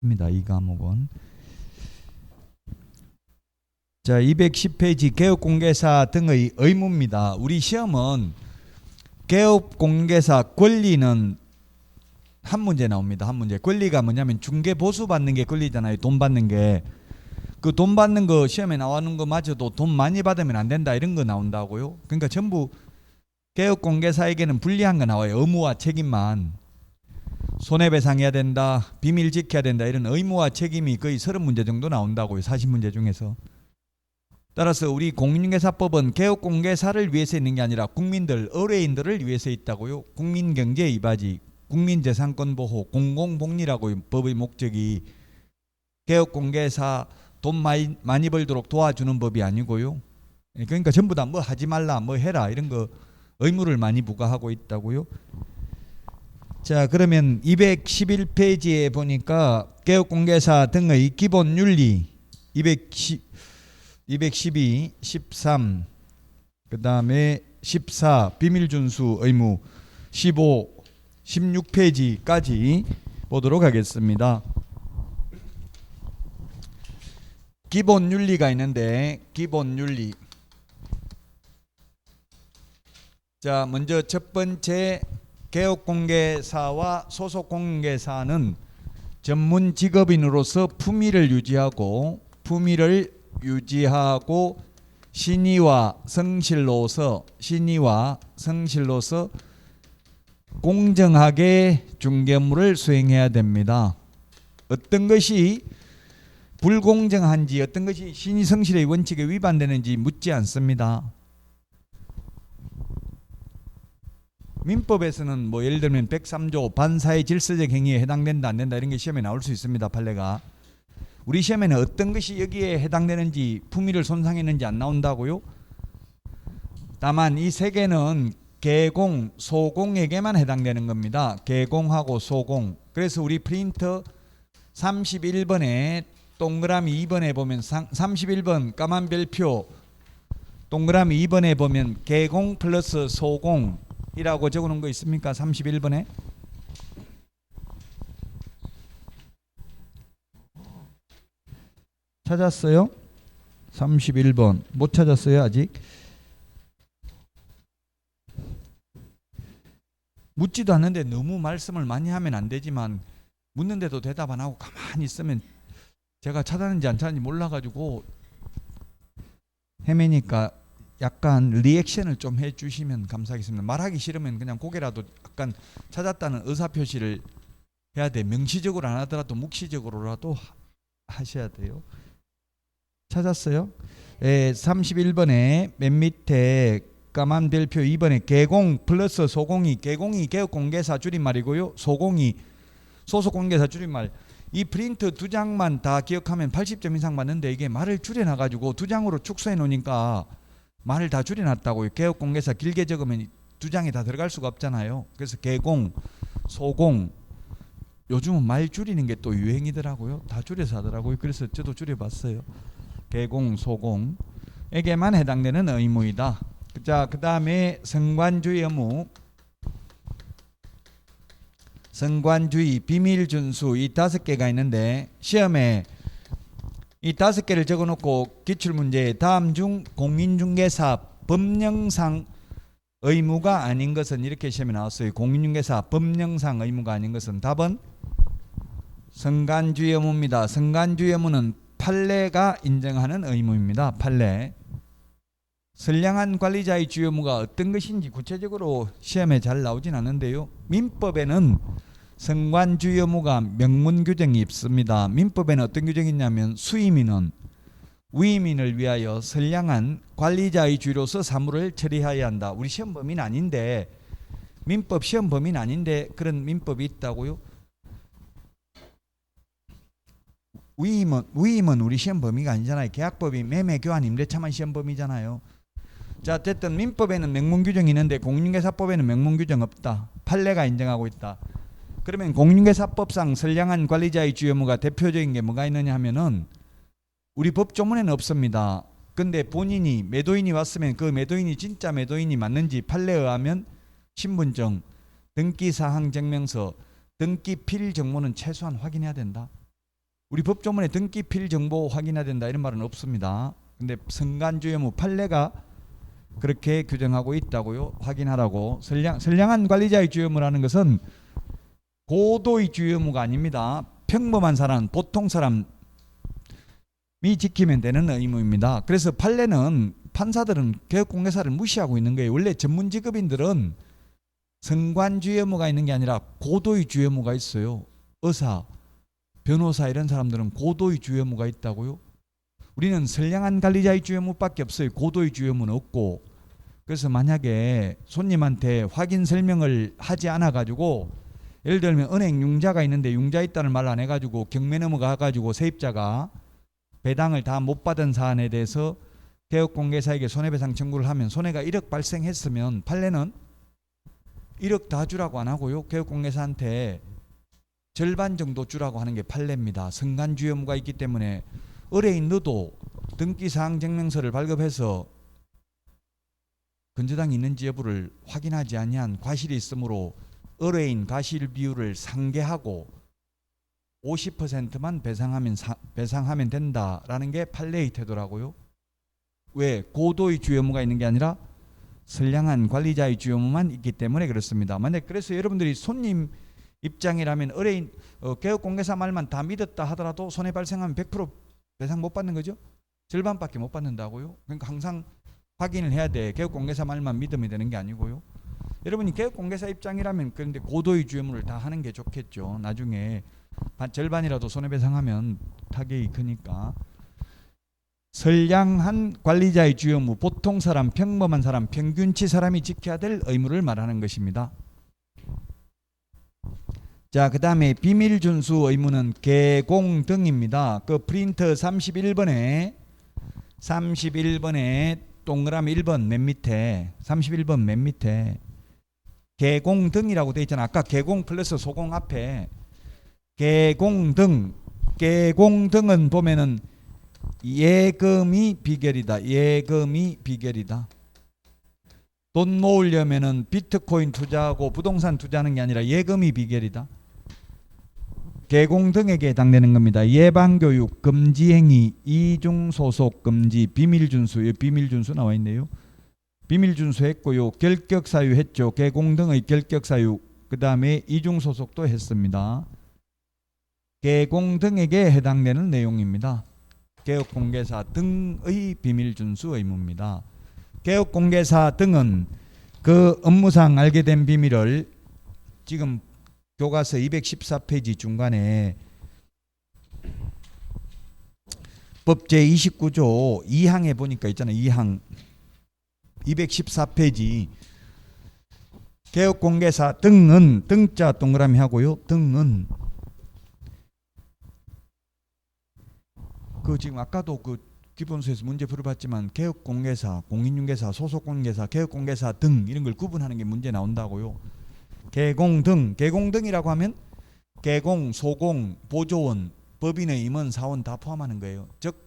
입니다. 이 과목은. 자, 210페이지 개업공개사 등의 의무입니다. 우리 시험은 개업공개사 권리는 한 문제 나옵니다. 한 문제. 권리가 뭐냐면 중개 보수 받는 게 권리잖아요. 돈 받는 게. 그 돈 받는 거 시험에 나오는 거 마저도 돈 많이 받으면 안 된다 이런 거 나온다고요. 그러니까 전부 개업공개사에게는 불리한 거 나와요. 의무와 책임만. 손해배상해야 된다, 비밀 지켜야 된다 이런 의무와 책임이 거의 30문제 정도 나온다고요. 40문제 중에서. 따라서 우리 공인중개사법은 개업공개사를 위해서 있는 게 아니라 국민들, 의뢰인들을 위해서 있다고요. 국민경제 이바지, 국민재산권 보호, 공공복리라고 법의 목적이. 개업공개사 돈 많이 벌도록 도와주는 법이 아니고요. 그러니까 전부 다 뭐 하지 말라, 뭐 해라 이런 거 의무를 많이 부과하고 있다고요. 자, 그러면 211페이지에 보니까 개업공개사 등의 기본 윤리 212, 13, 그 다음에 14 비밀준수 의무 15, 16페이지까지 보도록 하겠습니다. 기본 윤리가 있는데 기본 윤리. 자, 먼저 첫 번째, 개업공개사와 소속공개사는 전문 직업인으로서 품위를 유지하고 신의와 성실로서 공정하게 중개업무를 수행해야 됩니다. 어떤 것이 불공정한지 어떤 것이 신의 성실의 원칙에 위반되는지 묻지 않습니다. 민법에서는 뭐 예를 들면 103조 반사의 질서적 행위에 해당된다 안 된다 이런 게 시험에 나올 수 있습니다. 판례가. 우리 시험에는 어떤 것이 여기에 해당되는지, 품위를 손상했는지 안 나온다고요. 다만 이 세 개는 개공, 소공에게만 해당되는 겁니다. 개공하고 소공. 그래서 우리 프린터 31번에 동그라미 2번에 보면 31번 까만 별표 동그라미 2번에 보면 개공 플러스 소공이라고 적어놓은 거 있습니까? 31번에. 찾았어요? 31번. 못 찾았어요 아직? 묻지도 않는데 너무 말씀을 많이 하면 안 되지만 묻는데도 대답 안 하고 가만히 있으면 제가 찾았는지 안 찾았는지 몰라가지고 헤매니까 약간 리액션을 좀 해주시면 감사하겠습니다. 말하기 싫으면 그냥 고개라도 약간 찾았다는 의사표시를 해야 돼. 명시적으로 안 하더라도 묵시적으로라도 하셔야 돼요. 찾았어요? 31번에 맨 밑에 까만 별표 2번에 개공 플러스 소공이, 개공이 개업공개사 줄임말이고요. 소공이 소속공개사 줄임말. 이 프린트 두 장만 다 기억하면 80점 이상 받는데 이게 말을 줄여놔가지고 두 장으로 축소해 놓으니까 말을 다 줄여놨다고요. 개업공개사 길게 적으면 두 장이 다 들어갈 수가 없잖아요. 그래서 개공, 소공. 요즘은 말 줄이는 게 또 유행이더라고요. 다 줄여서 하더라고요. 그래서 저도 줄여봤어요. 개공, 소공에게만 해당되는 의무이다. 자, 그 다음에 성관주의 의무. 성관주의, 비밀준수 이 5개가 있는데 시험에 이 5개를 적어놓고 기출문제에 다음 중 공인중개사 법령상 의무가 아닌 것은 이렇게 시험에 나왔어요. 공인중개사 법령상 의무가 아닌 것은 답은 성관주의 의무입니다. 성관주의 의무는 판례가 인정하는 의무입니다. 판례. 선량한 관리자의 주요 의무가 어떤 것인지 구체적으로 시험에 잘 나오진 않는데요. 민법에는 성관주의 의무가 명문 규정이 있습니다. 민법에는 어떤 규정이 있냐면 수임인은 위임인을 위하여 선량한 관리자의 주로서 사무를 처리해야 한다. 우리 시험 범위는 아닌데, 민법 시험 범위는 아닌데 그런 민법이 있다고요. 위임은 우리 시험 범위가 아니잖아요. 계약법이 매매, 교환, 임대차만 시험 범위잖아요. 자, 어쨌든 민법에는 명문 규정이 있는데 공인중개사법에는 명문 규정 없다. 판례가 인정하고 있다. 그러면 공인중개사법상 선량한 관리자의 주요 의무가 대표적인 게 뭐가 있느냐 하면은 우리 법조문에는 없습니다. 근데 본인이 매도인이 왔으면 그 매도인이 진짜 매도인이 맞는지 판례에 의하면 신분증, 등기사항 증명서, 등기 필 정보는 최소한 확인해야 된다. 우리 법조문에 등기 필 정보 확인해야 된다 이런 말은 없습니다. 근데 선관주의무 판례가 그렇게 규정하고 있다고요. 확인하라고. 선량한 관리자의 주의무라는 것은 고도의 주의무가 아닙니다. 평범한 사람, 보통 사람이 지키면 되는 의무입니다. 그래서 판례는 판사들은 개업공개사를 무시하고 있는 거예요. 원래 전문 직업인들은 선관주의 의무가 있는 게 아니라 고도의 주의 의무가 있어요. 의사, 변호사 이런 사람들은 고도의 주의 의무가 있다고요. 우리는 선량한 관리자의 주의 의무밖에 없어요. 고도의 주의 의무는 없고. 그래서 만약에 손님한테 확인 설명을 하지 않아 가지고 예를 들면 은행 융자가 있는데 융자 있다는 말 안 해가지고 경매 넘어가 가지고 세입자가 배당을 다 못 받은 사안에 대해서 개업공개사에게 손해배상 청구를 하면 손해가 1억 발생했으면 판례는 1억 다 주라고 안 하고요. 개업공개사한테 절반 정도 주라고 하는 게 판례입니다. 선관주의 의무가 있기 때문에 의뢰인 너도 등기사항 증명서를 발급해서 근저당이 있는지 여부를 확인하지 아니한 과실이 있으므로 의뢰인 과실 비율을 상계하고 50%만 배상하면 된다라는 게 판례의 태도라고요. 왜? 고도의 주의 의무가 있는 게 아니라 선량한 관리자의 주의 의무만 있기 때문에 그렇습니다. 만약 그래서 여러분들이 손님 입장이라면 의뢰인 개업공개사 말만 다 믿었다 하더라도 손해 발생하면 100% 배상 못 받는 거죠. 절반밖에 못 받는다고요. 그러니까 항상 확인을 해야 돼. 개업공개사 말만 믿으면 되는 게 아니고요. 여러분이 개업공개사 입장이라면 그런데 고도의 주의 의무를 다 하는 게 좋겠죠. 나중에 절반이라도 손해배상하면 타격이 크니까. 선량한 관리자의 주의 의무, 보통 사람, 평범한 사람, 평균치 사람이 지켜야 될 의무를 말하는 것입니다. 자, 그 다음에 비밀 준수 의무는 개공 등입니다. 그 프린터 31번에 동그라미 1번 맨 밑에 31번 맨 밑에 개공 등이라고 되어 있잖아. 아까 개공 플러스 소공 앞에 개공 등은 보면은 예금이 비결이다. 예금이 비결이다. 돈 모으려면은 비트코인 투자하고 부동산 투자하는 게 아니라 예금이 비결이다. 개공 등에게 해당되는 겁니다. 예방교육, 금지행위, 이중소속 금지, 비밀준수. 비밀준수 나와 있네요. 비밀준수 했고요. 결격사유 했죠. 개공 등의 결격사유. 그 다음에 이중소속도 했습니다. 개공 등에게 해당되는 내용입니다. 개업공개사 등의 비밀준수 의무입니다. 개업공개사 등은 그 업무상 알게 된 비밀을 지금 교과서 214페이지 중간에 법 제29조 2항에 보니까 있잖아요. 2항 214페이지 개업공개사 등은 등자 동그라미 하고요. 등은 그 지금 아까도 그 기본서에서 문제 풀어봤지만 개업공개사, 공인중개사, 소속공개사, 개업공개사 등 이런 걸 구분하는 게 문제 나온다고요. 개공등이라고 하면 개공, 소공, 보조원, 법인의 임원, 사원 다 포함하는 거예요. 즉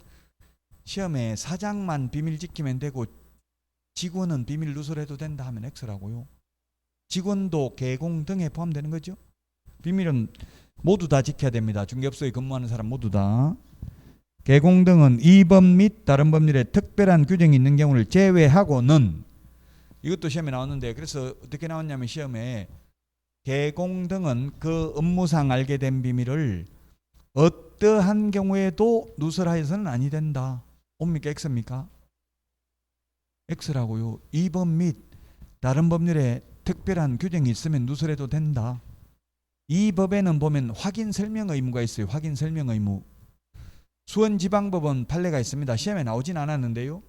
시험에 사장만 비밀 지키면 되고 직원은 비밀 누설해도 된다 하면 X라고요. 직원도 개공등에 포함되는 거죠. 비밀은 모두 다 지켜야 됩니다. 중개업소에 근무하는 사람 모두 다. 개공등은 이 법 및 다른 법률에 특별한 규정이 있는 경우를 제외하고는, 이것도 시험에 나왔는데 그래서 어떻게 나왔냐면 시험에 개공등은 그 업무상 알게 된 비밀을 어떠한 경우에도 누설하여서는 아니 된다. 옵니까 X입니까? X라고요. 이 법 및 다른 법률에 특별한 규정이 있으면 누설해도 된다. 이 법에는 보면 확인 설명 의무가 있어요. 확인 설명 의무. 수원지방법원 판례가 있습니다. 시험에 나오진 않았는데요.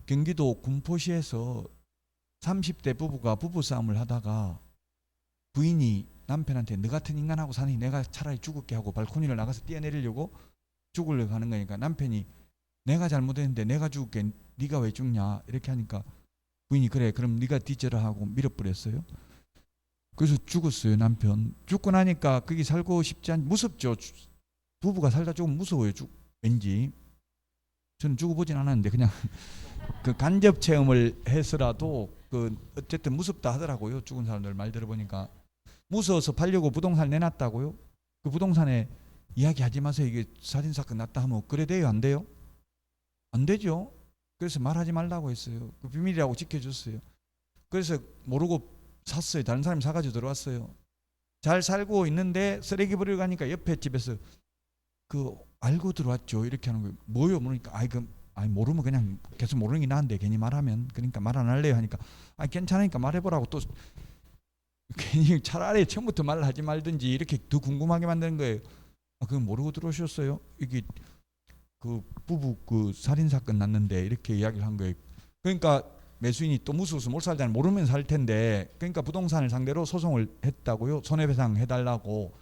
경기도 군포시에서 30대 부부가 부부싸움을 하다가 부인이 남편한테 너 같은 인간하고 사니 내가 차라리 죽을게 하고 발코니를 나가서 뛰어내리려고 죽으려고 하는 거니까 남편이 내가 잘못했는데 내가 죽을게 네가 왜 죽냐 이렇게 하니까 부인이 그래 그럼 네가 뒤져라 하고 밀어버렸어요. 그래서 죽었어요. 남편. 죽고 나니까 거기 살고 싶지 않 무섭죠. 부부가 살다 죽으면 무서워요. 왠지. 저는 죽어보진 않았는데 그냥 그 간접 체험을 해서라도 그 어쨌든 무섭다 하더라고요. 죽은 사람들 말 들어보니까. 무서워서 팔려고 부동산 내놨다고요. 그 부동산에 이야기하지 마세요. 이게 살인사건 났다 하면 그래 돼요? 안 돼요? 안 되죠. 그래서 말하지 말라고 했어요. 그 비밀이라고 지켜줬어요. 그래서 모르고 샀어요. 다른 사람이 사가지고 들어왔어요. 잘 살고 있는데 쓰레기 버리러 가니까 옆에 집에서 그 알고 들어왔죠. 이렇게 하는 거예요. 뭐요? 그러니까 아이 모르면 그냥 계속 모르는 게 나은데 괜히 말하면 그러니까 말 안 할래요 하니까 괜찮으니까 말해보라고 또 괜히 차라리 처음부터 말을 하지 말든지 이렇게 더 궁금하게 만드는 거예요. 그건 모르고 들어오셨어요? 이게 그 부부 그 살인 사건 났는데 이렇게 이야기를 한 거예요. 그러니까 매수인이 또 무서워서 못 살잖아요. 모르면 살 텐데 그러니까 부동산을 상대로 소송을 했다고요. 손해배상 해달라고.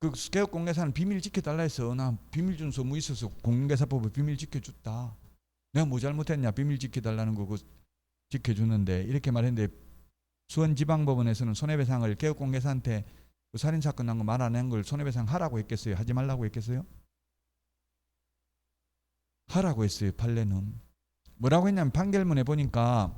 그 개업공개사는 비밀 지켜달라 해서 나 비밀 준서 뭐 있어서 공개사법에 비밀 지켜줬다. 내가 뭐 잘못했냐 비밀 지켜달라는 거 그거 지켜주는데 이렇게 말했는데 수원지방법원에서는 손해배상을 개업공개사한테 그 살인사건 난 거 말 안 한 걸 손해배상 하라고 했겠어요? 하지 말라고 했겠어요? 하라고 했어요. 판례는 뭐라고 했냐면 판결문에 보니까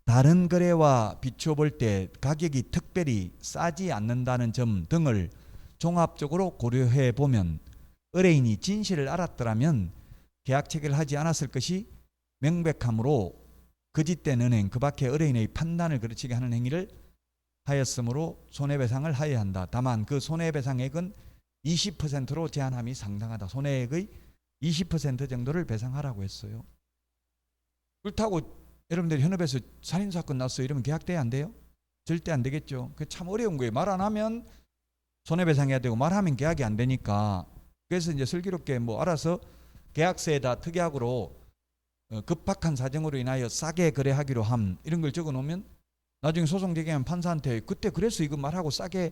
다른 거래와 비춰볼 때 가격이 특별히 싸지 않는다는 점 등을 종합적으로 고려해 보면 의뢰인이 진실을 알았더라면 계약 체결을 하지 않았을 것이 명백하므로 거짓된 은행 그 밖에 의뢰인의 판단을 그르치게 하는 행위를 하였으므로 손해배상을 하여야 한다. 다만 그 손해배상액은 20%로 제한함이 상당하다. 손해액의 20% 정도를 배상하라고 했어요. 그렇다고 여러분들이 현업에서 살인사건 났어요 이러면 계약돼야 안 돼요? 절대 안 되겠죠. 그게 참 어려운 거예요. 말 안 하면 손해배상해야 되고 말하면 계약이 안 되니까. 그래서 이제 슬기롭게 뭐 알아서 계약서에다 특약으로 급박한 사정으로 인하여 싸게 거래하기로 함 이런 걸 적어 놓으면 나중에 소송 제기하면 판사한테 그때 그래서 이거 말하고 싸게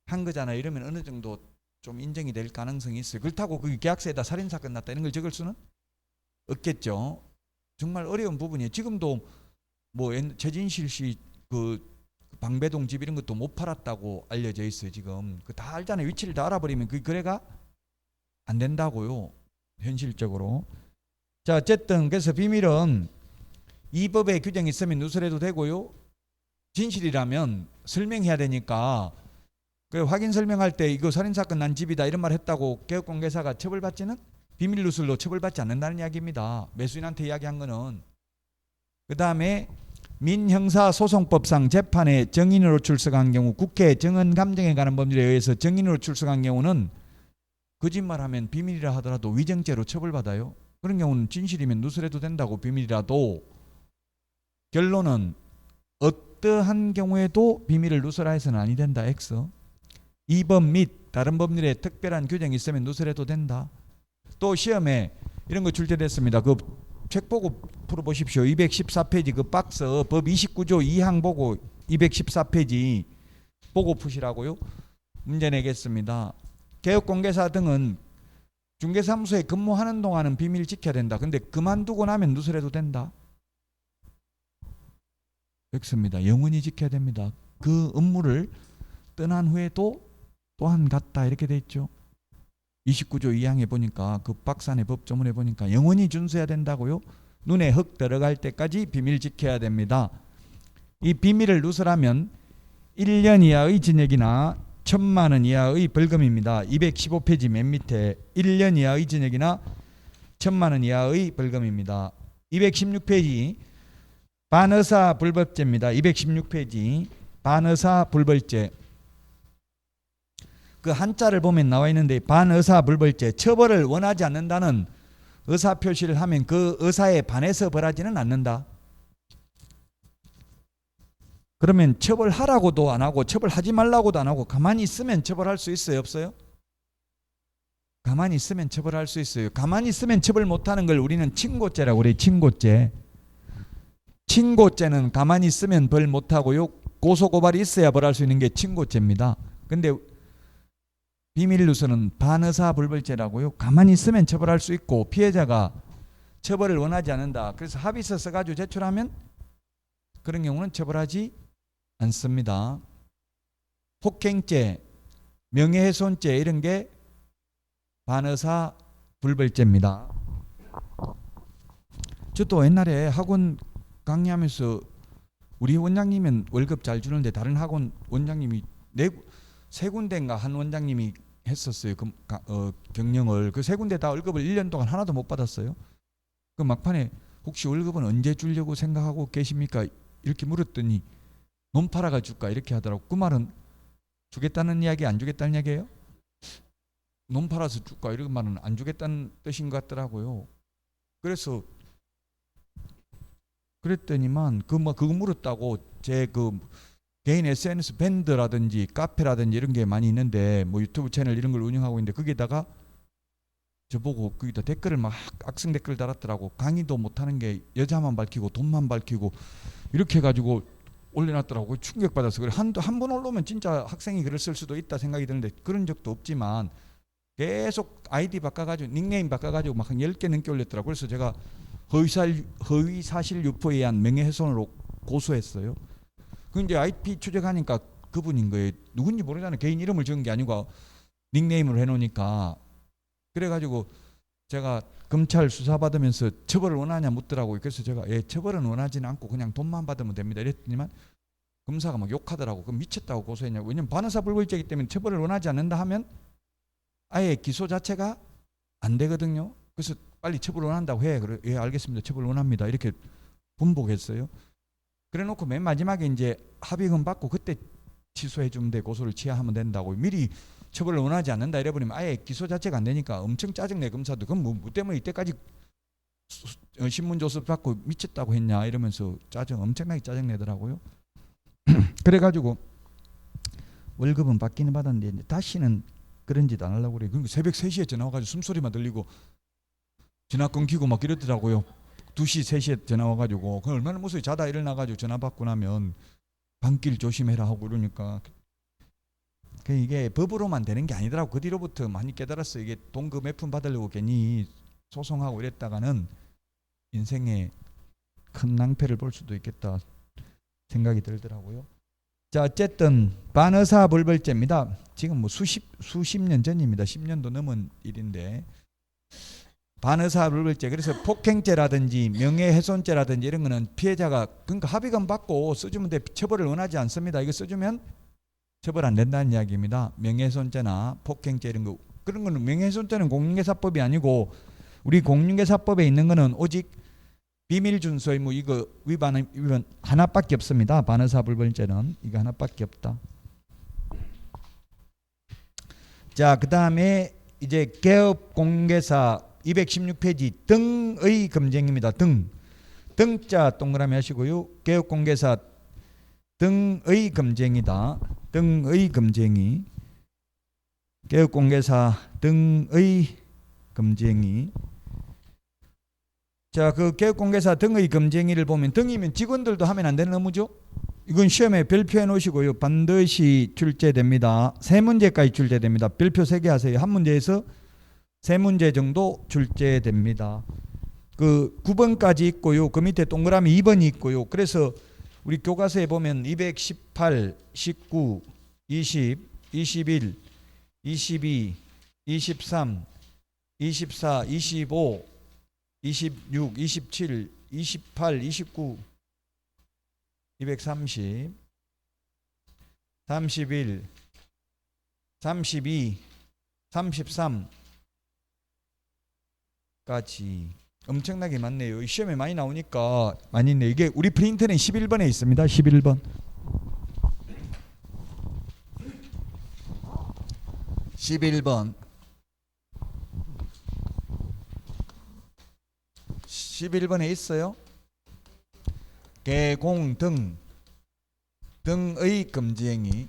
한 거잖아요 이러면 어느 정도 좀 인정이 될 가능성이 있어요. 그렇다고 그 계약서에다 살인사건 났다 이런 걸 적을 수는 없겠죠. 정말 어려운 부분이에요. 지금도 뭐 최진실 씨 그 방배동 집 이런 것도 못 팔았다고 알려져 있어요. 지금 그 다 알잖아요. 위치를 다 알아버리면 그 거래가 안 된다고요. 현실적으로. 자 어쨌든 그래서 비밀은 이 법에 규정이 있으면 누설해도 되고요. 진실이라면 설명해야 되니까 그 확인 설명할 때 이거 살인사건 난 집이다 이런 말 했다고 개업공개사가 처벌받지는 비밀 누설로 처벌받지 않는다는 이야기입니다. 매수인한테 이야기한 거는. 그 다음에 민형사소송법상 재판에 정인으로 출석한 경우 국회 정언감정에 관한 법률에 의해서 정인으로 출석한 경우는 거짓말하면 비밀이라 하더라도 위정죄로 처벌받아요. 그런 경우는 진실이면 누설해도 된다고 비밀이라도. 결론은 어떠한 경우에도 비밀을 누설하여서는 아니 된다. X. 이 법 및 다른 법률에 특별한 규정이 있으면 누설해도 된다. 또 시험에 이런 거 출제됐습니다. 그 책 보고 풀어보십시오. 214페이지 그 박스 법 29조 2항 보고 214페이지 보고 푸시라고요. 문제 내겠습니다. 개업공개사 등은 중개사무소에 근무하는 동안은 비밀 지켜야 된다. 근데 그만두고 나면 누설해도 된다. X입니다. 영원히 지켜야 됩니다. 그 업무를 떠난 후에도 또한 같다 이렇게 돼 있죠. 29조 2항에 보니까 그 박산의 법조문에 보니까 영원히 준수해야 된다고요. 눈에 흙 들어갈 때까지 비밀 지켜야 됩니다. 이 비밀을 누설하면 1년 이하의 징역이나 1,000만 원 이하의 벌금입니다. 215페이지 맨 밑에 1년 이하의 징역이나 1,000만 원 이하의 벌금입니다. 216페이지 반의사 불법죄입니다. 216페이지 반의사 불벌죄. 그 한자를 보면 나와 있는데 반의사 불벌죄 처벌을 원하지 않는다는 의사 표시를 하면 그 의사에 반해서 벌하지는 않는다. 그러면 처벌하라고도 안 하고 처벌하지 말라고도 안 하고 가만히 있으면 처벌할 수 있어요? 없어요? 가만히 있으면 처벌할 수 있어요. 가만히 있으면 처벌 못하는 걸 우리는 친고죄라고 그래요. 친고죄. 친고죄는 가만히 있으면 벌 못하고요. 고소고발이 있어야 벌할 수 있는 게 친고죄입니다. 근데 비밀 누설은 반의사 불벌죄라고요. 가만히 있으면 처벌할 수 있고 피해자가 처벌을 원하지 않는다. 그래서 합의서 써가지고 제출하면 그런 경우는 처벌하지 않습니다. 폭행죄, 명예훼손죄 이런 게 반의사 불벌죄입니다. 저도 옛날에 학원 강의하면서 우리 원장님은 월급 잘 주는데 다른 학원 원장님이 세 군데인가 한 원장님이 했었어요. 경영을. 그 세 군데 다 월급을 1년 동안 하나도 못 받았어요. 그 막판에 혹시 월급은 언제 주려고 생각하고 계십니까? 이렇게 물었더니 논 팔아가 줄까 이렇게 하더라고. 그 말은 주겠다는 이야기 안 주겠다는 이야기예요? 논 팔아서 줄까 이런 말은 안 주겠다는 뜻인 것 같더라고요. 그래서 그랬더니만 그거 물었다고 제 개인 SNS 밴드라든지 카페라든지 이런 게 많이 있는데 뭐 유튜브 채널 이런 걸 운영하고 있는데 거기다가 저보고 거기다 댓글을 막 악성 댓글 달았더라고. 강의도 못하는 게 여자만 밝히고 돈만 밝히고 이렇게 해가지고 올려놨더라고. 충격받아서 그래. 한 번 올라오면 진짜 학생이 글을 쓸 수도 있다 생각이 드는데 그런 적도 없지만 계속 아이디 바꿔가지고 닉네임 바꿔가지고 막 한 10개 넘게 올렸더라고. 그래서 제가 허위사실 유포에 의한 명예훼손으로 고소했어요. 그 이제 IP 추적하니까 그분인 거예요. 누군지 모르잖아요. 개인 이름을 적은 게 아니고 닉네임으로 해놓으니까. 그래가지고 제가 검찰 수사받으면서 처벌을 원하냐 묻더라고요. 그래서 제가 처벌은 원하지는 않고 그냥 돈만 받으면 됩니다 이랬더니만 검사가 막 욕하더라고. 그럼 미쳤다고 고소했냐고. 왜냐면 반의사 불벌죄이기 때문에 처벌을 원하지 않는다 하면 아예 기소 자체가 안 되거든요. 그래서 빨리 처벌 원한다고 해. 그래, 예 알겠습니다. 처벌 원합니다. 이렇게 분복했어요. 그래놓고 맨 마지막에 이제 합의금 받고 그때 취소해 주면 돼. 고소를 취하하면 된다고. 미리 처벌을 원하지 않는다 이래버리면 아예 기소 자체가 안 되니까 엄청 짜증내. 검사도 그럼 뭐 때문에 이때까지 신문 조서 받고 미쳤다고 했냐 이러면서 엄청나게 짜증내더라고요. 그래가지고 월급은 받기는 받았는데 다시는 그런 짓 안 하려고 그래. 그러니까 새벽 3시에 전화 와가지고 숨소리만 들리고 전화 끊기고 막 이러더라고요. 2시, 3시에 전화 와가지고 그 얼마나 무서워. 자다 일어나가지고 전화 받고 나면 밤길 조심해라 하고 이러니까 이게 법으로만 되는 게 아니더라고. 그 뒤로부터 많이 깨달았어요. 이게 동그 몇 푼 받으려고 괜히 소송하고 이랬다가는 인생에 큰 낭패를 볼 수도 있겠다 생각이 들더라고요. 자, 어쨌든 반의사불벌죄입니다. 지금 뭐 수십 년 전입니다. 10년도 넘은 일인데 반의사불벌죄. 그래서 폭행죄라든지 명예훼손죄라든지 이런 거는 피해자가 그러니까 합의금 받고 써주면 돼. 처벌을 원하지 않습니다. 이거 써주면 처벌 안 된다는 이야기입니다. 명예훼손죄나 폭행죄 이런 거. 그런 거는 명예훼손죄는 공인중개사법이 아니고 우리 공인중개사법에 있는 거는 오직 비밀준수의무 이거 위반 하나밖에 없습니다. 반의사불벌죄는 이거 하나밖에 없다. 자, 그 다음에 이제 개업공개사 216페이지 등의 검증입니다. 등자 동그라미 하시고요. 개업공개사 등의 검증이다. 등의 검증이 개업공개사 등의 검증이. 자, 그 개업공개사 등의 검증이를 보면 등이면 직원들도 하면 안 되는 의무죠. 이건 시험에 별표해 놓으시고요. 반드시 출제됩니다. 3문제까지 출제됩니다. 별표 3개 하세요. 한 문제에서 3문제 정도 출제됩니다. 그 9번까지 있고요. 그 밑에 동그라미 2번이 있고요. 그래서 우리 교과서에 보면 218, 19, 20, 21, 22, 23, 24, 25, 26, 27, 28, 29, 230, 31, 32, 33까지 엄청나게 많네요. 시험에 많이 나오니까 많이 있네요. 이게 우리 프린트는 11번에 있습니다. 11번. 11번. 11번에 있어요. 개공 등의 금지행위.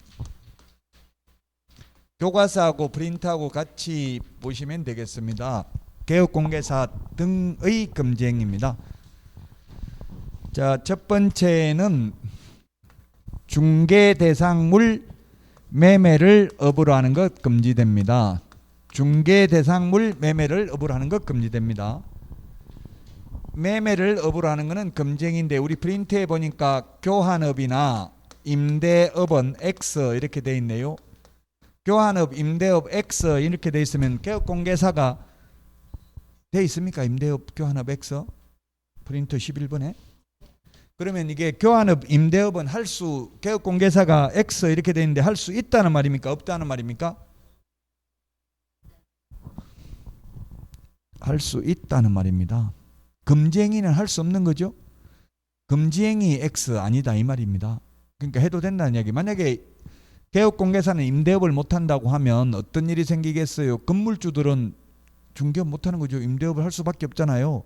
교과서하고 프린트하고 같이 보시면 되겠습니다. 개업공개사 등의 금지행위입니다. 자, 첫 번째는 중개대상물 매매를 업으로 하는 것 금지됩니다. 중개대상물 매매를 업으로 하는 것 금지됩니다. 매매를 업으로 하는 것은 금지행위인데 우리 프린트에 보니까 교환업이나 임대업은 X 이렇게 돼 있네요. 교환업, 임대업 X 이렇게 돼 있으면 개업공개사가 돼 있습니까? 임대업, 교환업 X 프린트 11번에 그러면 이게 교환업, 임대업은 할 수, 개업공개사가 X 이렇게 돼 있는데 할 수 있다는 말입니까? 없다는 말입니까? 할 수 있다는 말입니다. 금지행위는 할 수 없는 거죠. 금지행위 X 아니다 이 말입니다. 그러니까 해도 된다는 이야기. 만약에 개업공개사는 임대업을 못한다고 하면 어떤 일이 생기겠어요? 건물주들은 중개업 못하는 거죠. 임대업을 할 수밖에 없잖아요.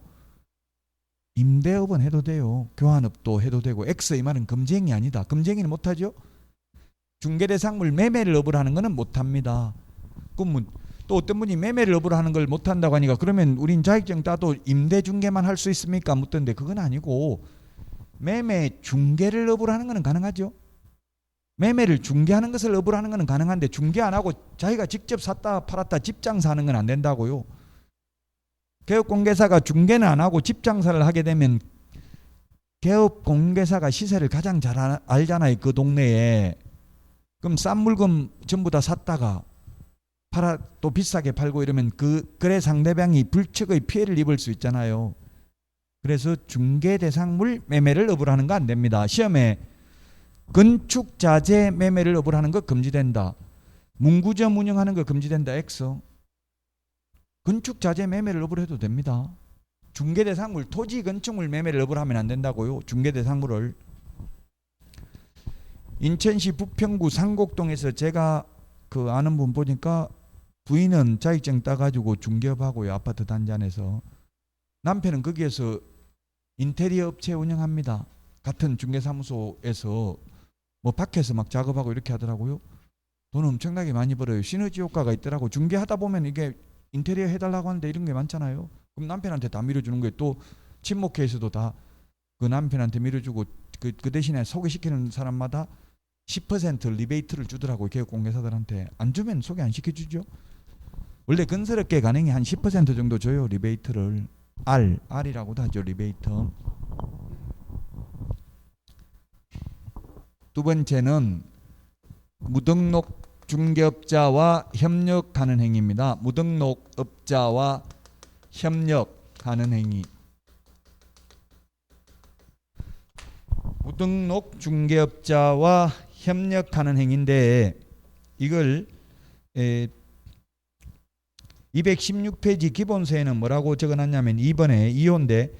임대업은 해도 돼요. 교환업도 해도 되고. X 이 말은 금지행위 아니다. 금지행위는 못하죠. 중개대상물 매매를 업으로 하는 거는 못합니다. 그럼 또 어떤 분이 매매를 업으로 하는 걸 못한다고 하니까 그러면 우린 자격증 따도 임대중개만 할 수 있습니까? 묻던데 그건 아니고 매매 중개를 업으로 하는 거는 가능하죠. 매매를 중개하는 것을 업으로 하는 거는 가능한데 중개 안 하고 자기가 직접 샀다 팔았다 집 장사하는 건 안 된다고요. 개업공개사가 중개는 안 하고 집 장사를 하게 되면 개업공개사가 시세를 가장 잘 알잖아요. 그 동네에. 그럼 싼 물건 전부 다 샀다가 팔아 또 비싸게 팔고 이러면 그래 상대방이 불측의 피해를 입을 수 있잖아요. 그래서 중개대상물 매매를 업으로 하는 거 안 됩니다. 시험에 건축자재 매매를 업으로 하는 거 금지된다. 문구점 운영하는 거 금지된다. X. 건축자재 매매를 업으로 해도 됩니다. 중개대상물 토지 건축물 매매를 업으로 하면 안 된다고요. 중개대상물을. 인천시 부평구 상곡동에서 제가 그 아는 분 보니까 부인은 자격증 따가지고 중개업하고요. 아파트 단지 안에서. 남편은 거기에서 인테리어 업체 운영합니다. 같은 중개사무소에서 뭐 밖에서 막 작업하고 이렇게 하더라고요. 돈 엄청나게 많이 벌어요. 시너지 효과가 있더라고. 중개하다 보면 이게 인테리어 해달라고 하는데 이런 게 많잖아요. 그럼 남편한테 다 밀어주는 거예요. 또 친목 케이스도 다 그 남편한테 밀어주고 그 대신에 소개시키는 사람마다 10% 리베이트를 주더라고요. 개업공개사들한테. 안 주면 소개 안 시켜주죠. 원래 건설업계 가능이 한 10% 정도 줘요. 리베이트를. R이라고도 하죠. 리베이트. 두 번째는 무등록 중개업자와 협력하는 행위입니다. 무등록업자와 협력하는 행위. 무등록 중개업자와 협력하는 행위인데 이걸 216페이지 기본서에는 뭐라고 적어놨냐면 2번에 2호인데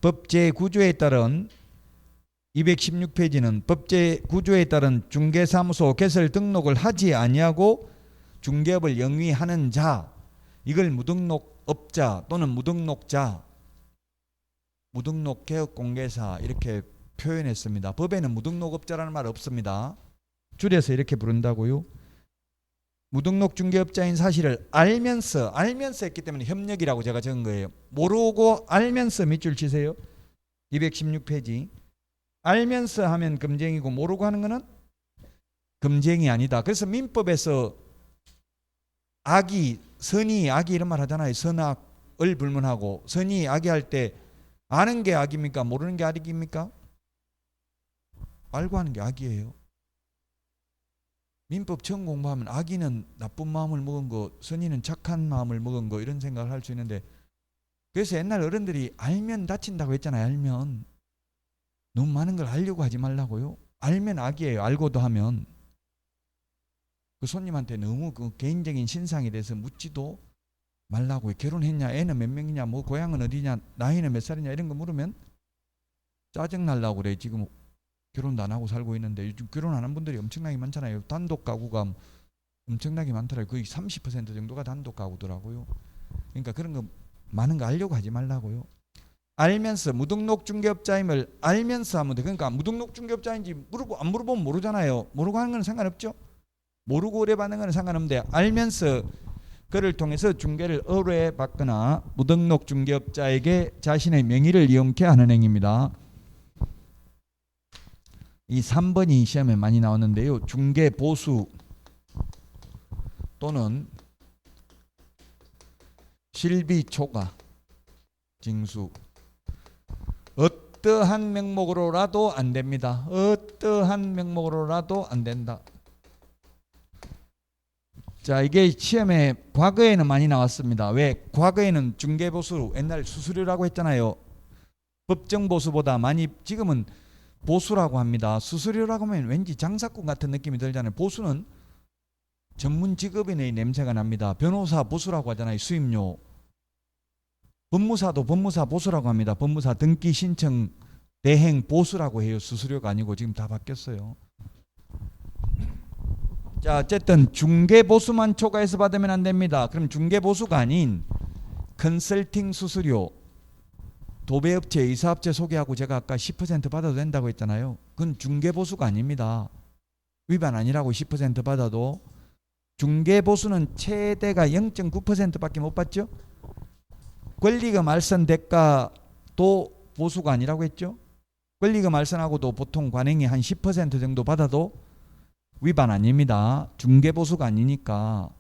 법제 구조에 따른 216페이지는 법제 구조에 따른 중개사무소 개설 등록을 하지 아니하고 중개업을 영위하는 자, 이걸 무등록업자 또는 무등록자, 무등록 개업공개사 이렇게 표현했습니다. 법에는 무등록업자라는 말 없습니다. 줄여서 이렇게 부른다고요. 무등록 중개업자인 사실을 알면서 했기 때문에 협력이라고 제가 적은 거예요. 모르고 알면서 밑줄 치세요. 216페이지. 알면서 하면 금지행위고 모르고 하는 거는 금지행위 아니다. 그래서 민법에서 악이, 선이, 악이 이런 말 하잖아요. 선악을 불문하고 선이, 악이 할 때 아는 게 악입니까? 모르는 게 악입니까? 알고 하는 게 악이에요. 민법 처음 공부하면 악인은 나쁜 마음을 먹은 거, 선인은 착한 마음을 먹은 거 이런 생각을 할 수 있는데 그래서 옛날 어른들이 알면 다친다고 했잖아요. 알면. 너무 많은 걸 알려고 하지 말라고요. 알면 악이에요. 알고도 하면. 그 손님한테 너무 그 개인적인 신상에 대해서 묻지도 말라고요. 결혼했냐, 애는 몇 명이냐, 뭐 고향은 어디냐, 나이는 몇 살이냐 이런 거 물으면 짜증 날라고 그래. 지금 결혼도 안 하고 살고 있는데 요즘 결혼 안 한 분들이 엄청나게 많잖아요. 단독 가구가 엄청나게 많더라고요. 거의 30% 정도가 단독 가구더라고요. 그러니까 그런 거 많은 거 알려고 하지 말라고요. 알면서 무등록 중개업자임을 알면서 하면 돼. 그러니까 무등록 중개업자인지 물어보 안 물어보면 모르잖아요. 모르고 하는 건 상관없죠. 모르고 의뢰받는 건 상관없는데 알면서 그를 통해서 중개를 의뢰받거나 무등록 중개업자에게 자신의 명의를 이용케 하는 행위입니다. 이 3번이 시험에 많이 나오는데요. 중개 보수 또는 실비 초과 징수. 어떠한 명목으로라도 안 됩니다. 어떠한 명목으로라도 안 된다. 자, 이게 시험에 과거에는 많이 나왔습니다. 왜? 과거에는 중개보수 옛날 수수료라고 했잖아요. 법정보수보다 많이. 지금은 보수라고 합니다. 수수료라고 하면 왠지 장사꾼 같은 느낌이 들잖아요. 보수는 전문 직업인의 냄새가 납니다. 변호사 보수라고 하잖아요. 수임료. 법무사도 법무사 보수라고 합니다. 법무사 등기 신청 대행 보수라고 해요. 수수료가 아니고 지금 다 바뀌었어요. 자, 어쨌든 중개보수만 초과해서 받으면 안 됩니다. 그럼 중개보수가 아닌 컨설팅 수수료, 도배업체, 이사업체 소개하고 제가 아까 10% 받아도 된다고 했잖아요. 그건 중개보수가 아닙니다. 위반 아니라고 10% 받아도. 중개보수는 최대가 0.9%밖에 못 받죠. 권리금 알선 대가도 보수가 아니라고 했죠. 권리금 알선하고도 보통 관행이 한 10% 정도 받아도 위반 아닙니다. 중개보수가 아니니까.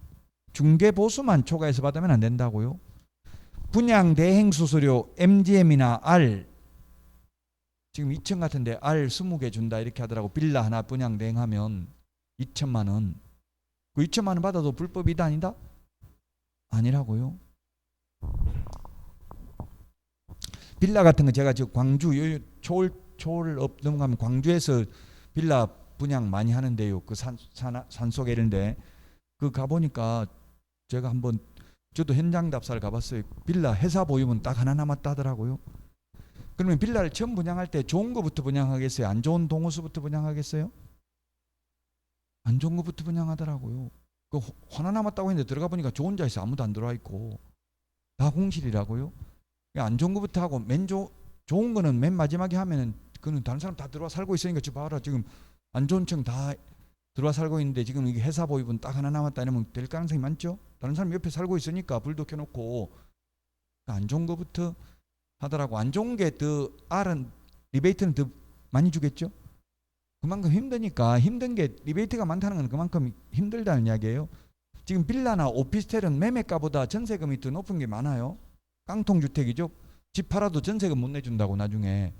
중개보수만 초과해서 받으면 안 된다고요. 분양 대행 수수료 MGM이나 R, 지금 2천 같은데 R 20개 준다 이렇게 하더라고. 빌라 하나 분양 대행하면 2천만 원. 그 2천만 원 받아도 불법이다 아니다? 아니라고요. 빌라 같은 거 제가 지금 광주 초월업 넘어가면 광주에서 빌라 분양 많이 하는데요. 그 산속에 이런데 그 가보니까 제가 한번 저도 현장 답사를 가봤어요. 빌라 회사 보유분 딱 하나 남았다 하더라고요. 그러면 빌라를 처음 분양할 때 좋은 거부터 분양하겠어요? 안 좋은 동호수부터 분양하겠어요? 안 좋은 거부터 분양하더라고요. 그 하나 남았다고 했는데 들어가 보니까 좋은 자에서 아무도 안 들어와 있고 다 공실이라고요. 안 좋은 거부터 하고 좋은 거는 맨 마지막에 하면은 그는 다른 사람 다 들어와 살고 있으니까 지금 봐라 지금 안 좋은 층 다 들어와 살고 있는데 지금 이게 회사 보유분 딱 하나 남았다 이러면 될 가능성이 많죠. 다른 사람 옆에 살고 있으니까 불도 켜놓고 안 좋은 거부터 하더라고. 안 좋은 게 더 R은 리베이트는 더 많이 주겠죠. 그만큼 힘드니까 힘든 게 리베이트가 많다는 건 그만큼 힘들다는 이야기예요. 지금 빌라나 오피스텔은 매매가보다 전세금이 더 높은 게 많아요. 깡통주택이죠. 집 팔아도 전세금 못 내준다고 나중에.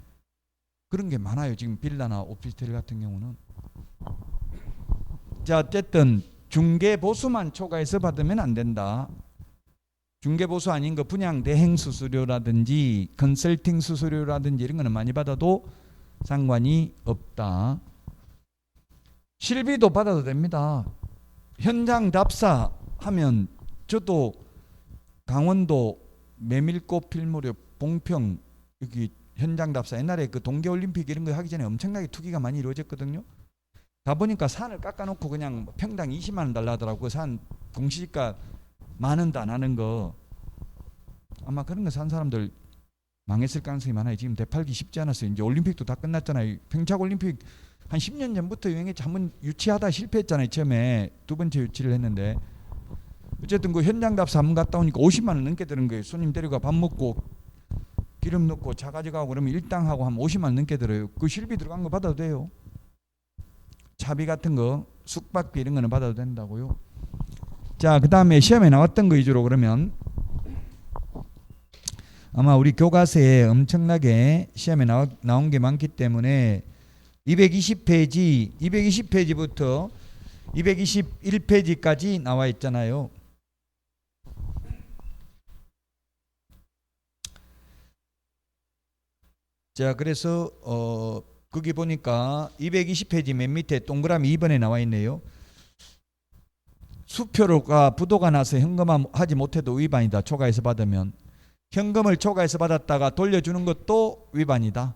그런 게 많아요. 지금 빌라나 오피스텔 같은 경우는. 자, 어쨌든 중개보수만 초과해서 받으면 안 된다. 중개보수 아닌 거 분양 대행 수수료라든지 컨설팅 수수료라든지 이런 거는 많이 받아도 상관이 없다. 실비도 받아도 됩니다. 현장 답사 하면 저도 강원도 메밀꽃 필무렵 봉평 여기 현장 답사 옛날에 그 동계올림픽 이런 거 하기 전에 엄청나게 투기가 많이 이루어졌거든요. 가보니까 산을 깎아놓고 그냥 평당 20만 원 달라 하더라고. 그 산 공시지가 만 원도 안 하는 거. 아마 그런 거 산 사람들 망했을 가능성이 많아요. 지금 되팔기 쉽지 않았어요. 이제 올림픽도 다 끝났잖아요. 평창올림픽 한 10년 전부터 유행했지. 한번 유치하다 실패했잖아요. 처음에 두 번째 유치를 했는데 어쨌든 그 현장 답사 한번 갔다 오니까 50만 원 넘게 드는 거예요. 손님 데리고 밥 먹고 기름 넣고 차 가져가고 그러면 일당하고 한 50만 원 넘게 들어요. 그 실비 들어간 거 받아도 돼요. 차비 같은 거 숙박비 이런 거는 받아도 된다고요. 자, 그 다음에 시험에 나왔던 거 위주로 그러면 아마 우리 교과서에 엄청나게 시험에 나온 게 많기 때문에 220페이지부터 221페이지까지 나와 있잖아요. 자, 그래서 거기 보니까 220페이지 맨 밑에 동그라미 2번에 나와 있네요. 수표가 부도가 나서 현금화하지 못해도 위반이다. 초과해서 받으면. 현금을 초과해서 받았다가 돌려주는 것도 위반이다.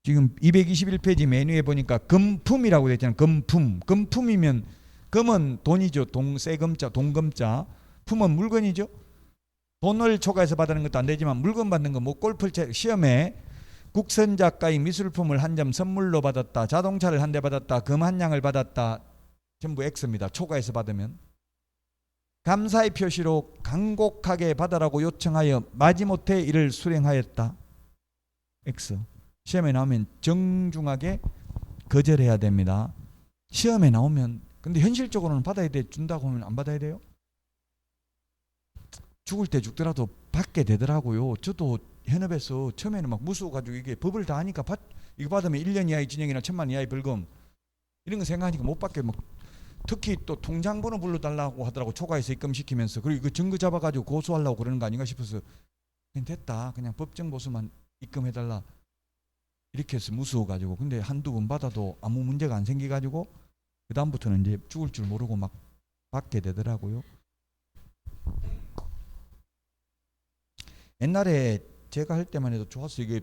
지금 221페이지 메뉴에 보니까 금품이라고 되어 있잖아요. 금품이면 금은 돈이죠. 세금자, 돈금자. 품은 물건이죠. 돈을 초과해서 받는 것도 안 되지만 물건 받는 거 뭐 골프채 시험에 국선 작가의 미술품을 한 점 선물로 받았다. 자동차를 한 대 받았다. 금 한 양을 받았다. 전부 X입니다. 초과해서 받으면. 감사의 표시로 간곡하게 받아라고 요청하여 마지못해 이를 수령하였다. X. 시험에 나오면 정중하게 거절해야 됩니다. 시험에 나오면 근데 현실적으로는 받아야 돼. 준다고 하면 안 받아야 돼요? 죽을 때 죽더라도 받게 되더라고요. 저도 현업에서 처음에는 막 무서워가지고 이게 법을 다 하니까 이거 받으면 1년 이하의 징역이나 1,000만 이하의 벌금 이런 거 생각하니까 못 받게 막 특히 또 통장번호 불러달라고 하더라고. 초과해서 입금시키면서. 그리고 이거 증거 잡아가지고 고소하려고 그러는 거 아닌가 싶어서 그냥 됐다. 그냥 법정 보수만 입금해달라 이렇게 해서 무서워가지고 근데 한두 번 받아도 아무 문제가 안 생겨가지고 그 다음부터는 이제 죽을 줄 모르고 막 받게 되더라고요. 옛날에 제가 할 때만 해도 좋았어요. 이게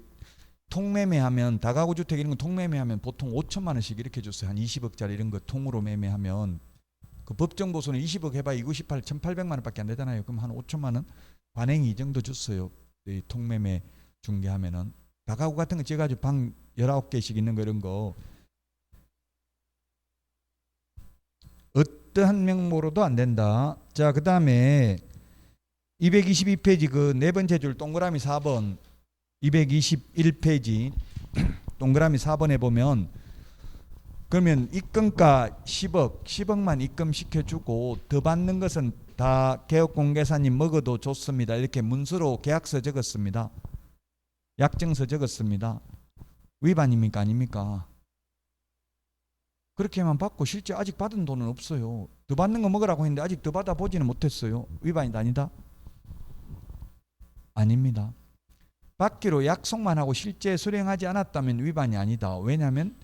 통매매하면 다가구 주택 이런 거 통매매하면 보통 5천만 원씩 이렇게 줬어요. 한 20억짜리 이런 거 통으로 매매하면 그 법정 보수는 20억 해봐 298 1,800만 원밖에 안 되잖아요. 그럼 한 5천만 원 관행이 이 정도 줬어요. 이 통매매 중개하면은 다가구 같은 거 찍어가지고 방 19개씩 있는 거 이런 거 어떠한 명목으로도 안 된다. 자, 그 다음에 222페이지 그 네 번째 줄 동그라미 4번 221페이지 동그라미 4번에 보면 그러면 입금가 10억만 입금시켜주고 더 받는 것은 다 개업공개사님 먹어도 좋습니다. 이렇게 문서로 계약서 적었습니다. 약정서 적었습니다. 위반입니까 아닙니까? 그렇게만 받고 실제 아직 받은 돈은 없어요. 더 받는 거 먹으라고 했는데 아직 더 받아보지는 못했어요. 위반이다 아니다? 아닙니다. 받기로 약속만 하고 실제 수령하지 않았다면 위반이 아니다. 왜냐하면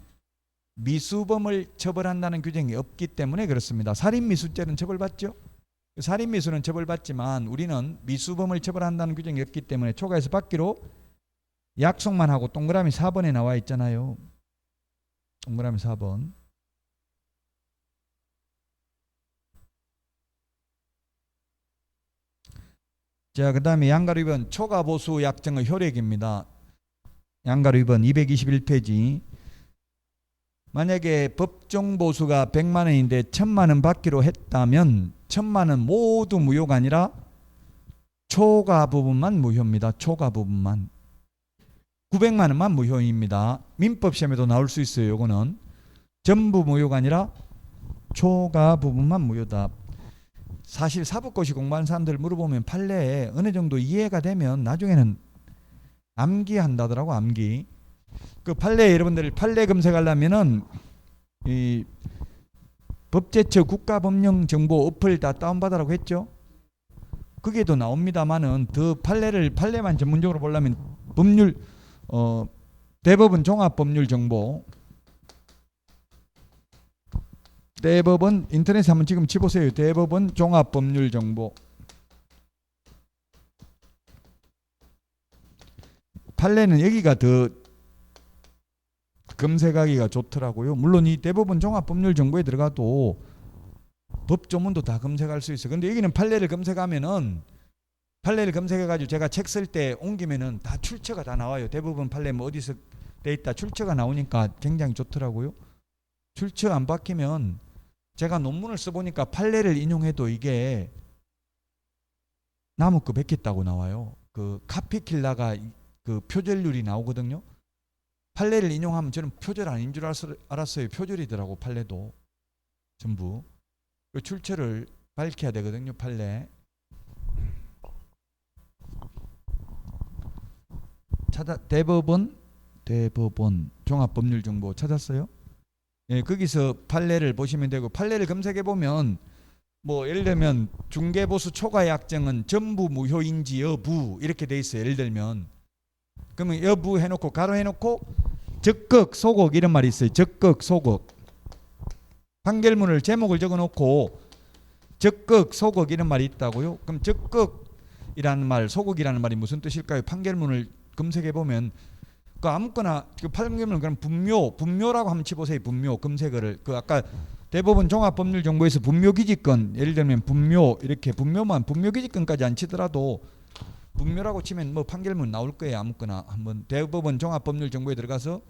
미수범을 처벌한다는 규정이 없기 때문에 그렇습니다. 살인미수죄는 처벌받죠? 살인미수는 처벌받지만 우리는 미수범을 처벌한다는 규정이 없기 때문에 초과해서 받기로 약속만 하고 동그라미 4번에 나와 있잖아요. 동그라미 4번. 자, 그 다음에 양가로 2번 초과보수 약정의 효력입니다. 양가로 2번 221페이지. 만약에 법정보수가 100만 원인데 1000만 원 받기로 했다면 1000만 원 모두 무효가 아니라 초과 부분만 무효입니다. 초과 부분만. 900만 원만 무효입니다. 민법 시험에도 나올 수 있어요. 요거는 전부 무효가 아니라 초과 부분만 무효다. 사실 사법고시 공부하는 사람들 물어보면 판례에 어느 정도 이해가 되면 나중에는 암기한다더라고. 암기. 그 판례 여러분들 판례 검색하려면은 이 법제처 국가법령정보 어플 다 다운받으라고 했죠. 그게도 나옵니다만은 더 판례만 전문적으로 보려면 법률 대법원 종합법률정보 대법원 인터넷에 한번 지금 치보세요. 대법원 종합법률정보 판례는 여기가 더 검색하기가 좋더라고요. 물론 이 대법원 종합법률정보에 들어가도 법조문도 다 검색할 수 있어요. 근데 여기는 판례를 검색하면은 판례를 검색해가지고 제가 책 쓸 때 옮기면은 다 출처가 다 나와요. 대부분 판례 뭐 어디서 돼 있다 출처가 나오니까 굉장히 좋더라고요. 출처 안 바뀌면 제가 논문을 써보니까 판례를 인용해도 이게 나무거 베꼈다고 나와요. 그 카피킬라가 그 표절률이 나오거든요. 판례를 인용하면 저는 표절 아닌 줄 알았어요. 표절이더라고 판례도 전부. 그 출처를 밝혀야 되거든요. 판례. 대법원 종합법률정보 찾았어요? 예, 거기서 판례를 보시면 되고 판례를 검색해 보면 뭐 예를 들면 중개보수 초과약정은 전부 무효인지 여부 이렇게 돼 있어요. 예를 들면 그러면 여부 해놓고 가로 해놓고 적극 소극 이런 말이 있어요. 적극 소극 판결문을 제목을 적어놓고 적극 소극 이런 말이 있다고요. 그럼 적극이라는 말 소극이라는 말이 무슨 뜻일까요? 판결문을 검색해 보면 그 아무거나 그 판결문 그럼 분묘라고 한번 치보세요. 분묘 검색어를 그 아까 대법원 종합법률정보에서 분묘기지권 예를 들면 분묘 이렇게 분묘기지권까지 안 치더라도 분묘라고 치면 뭐 판결문 나올 거예요. 아무거나 한번 대법원 종합법률정보에 들어가서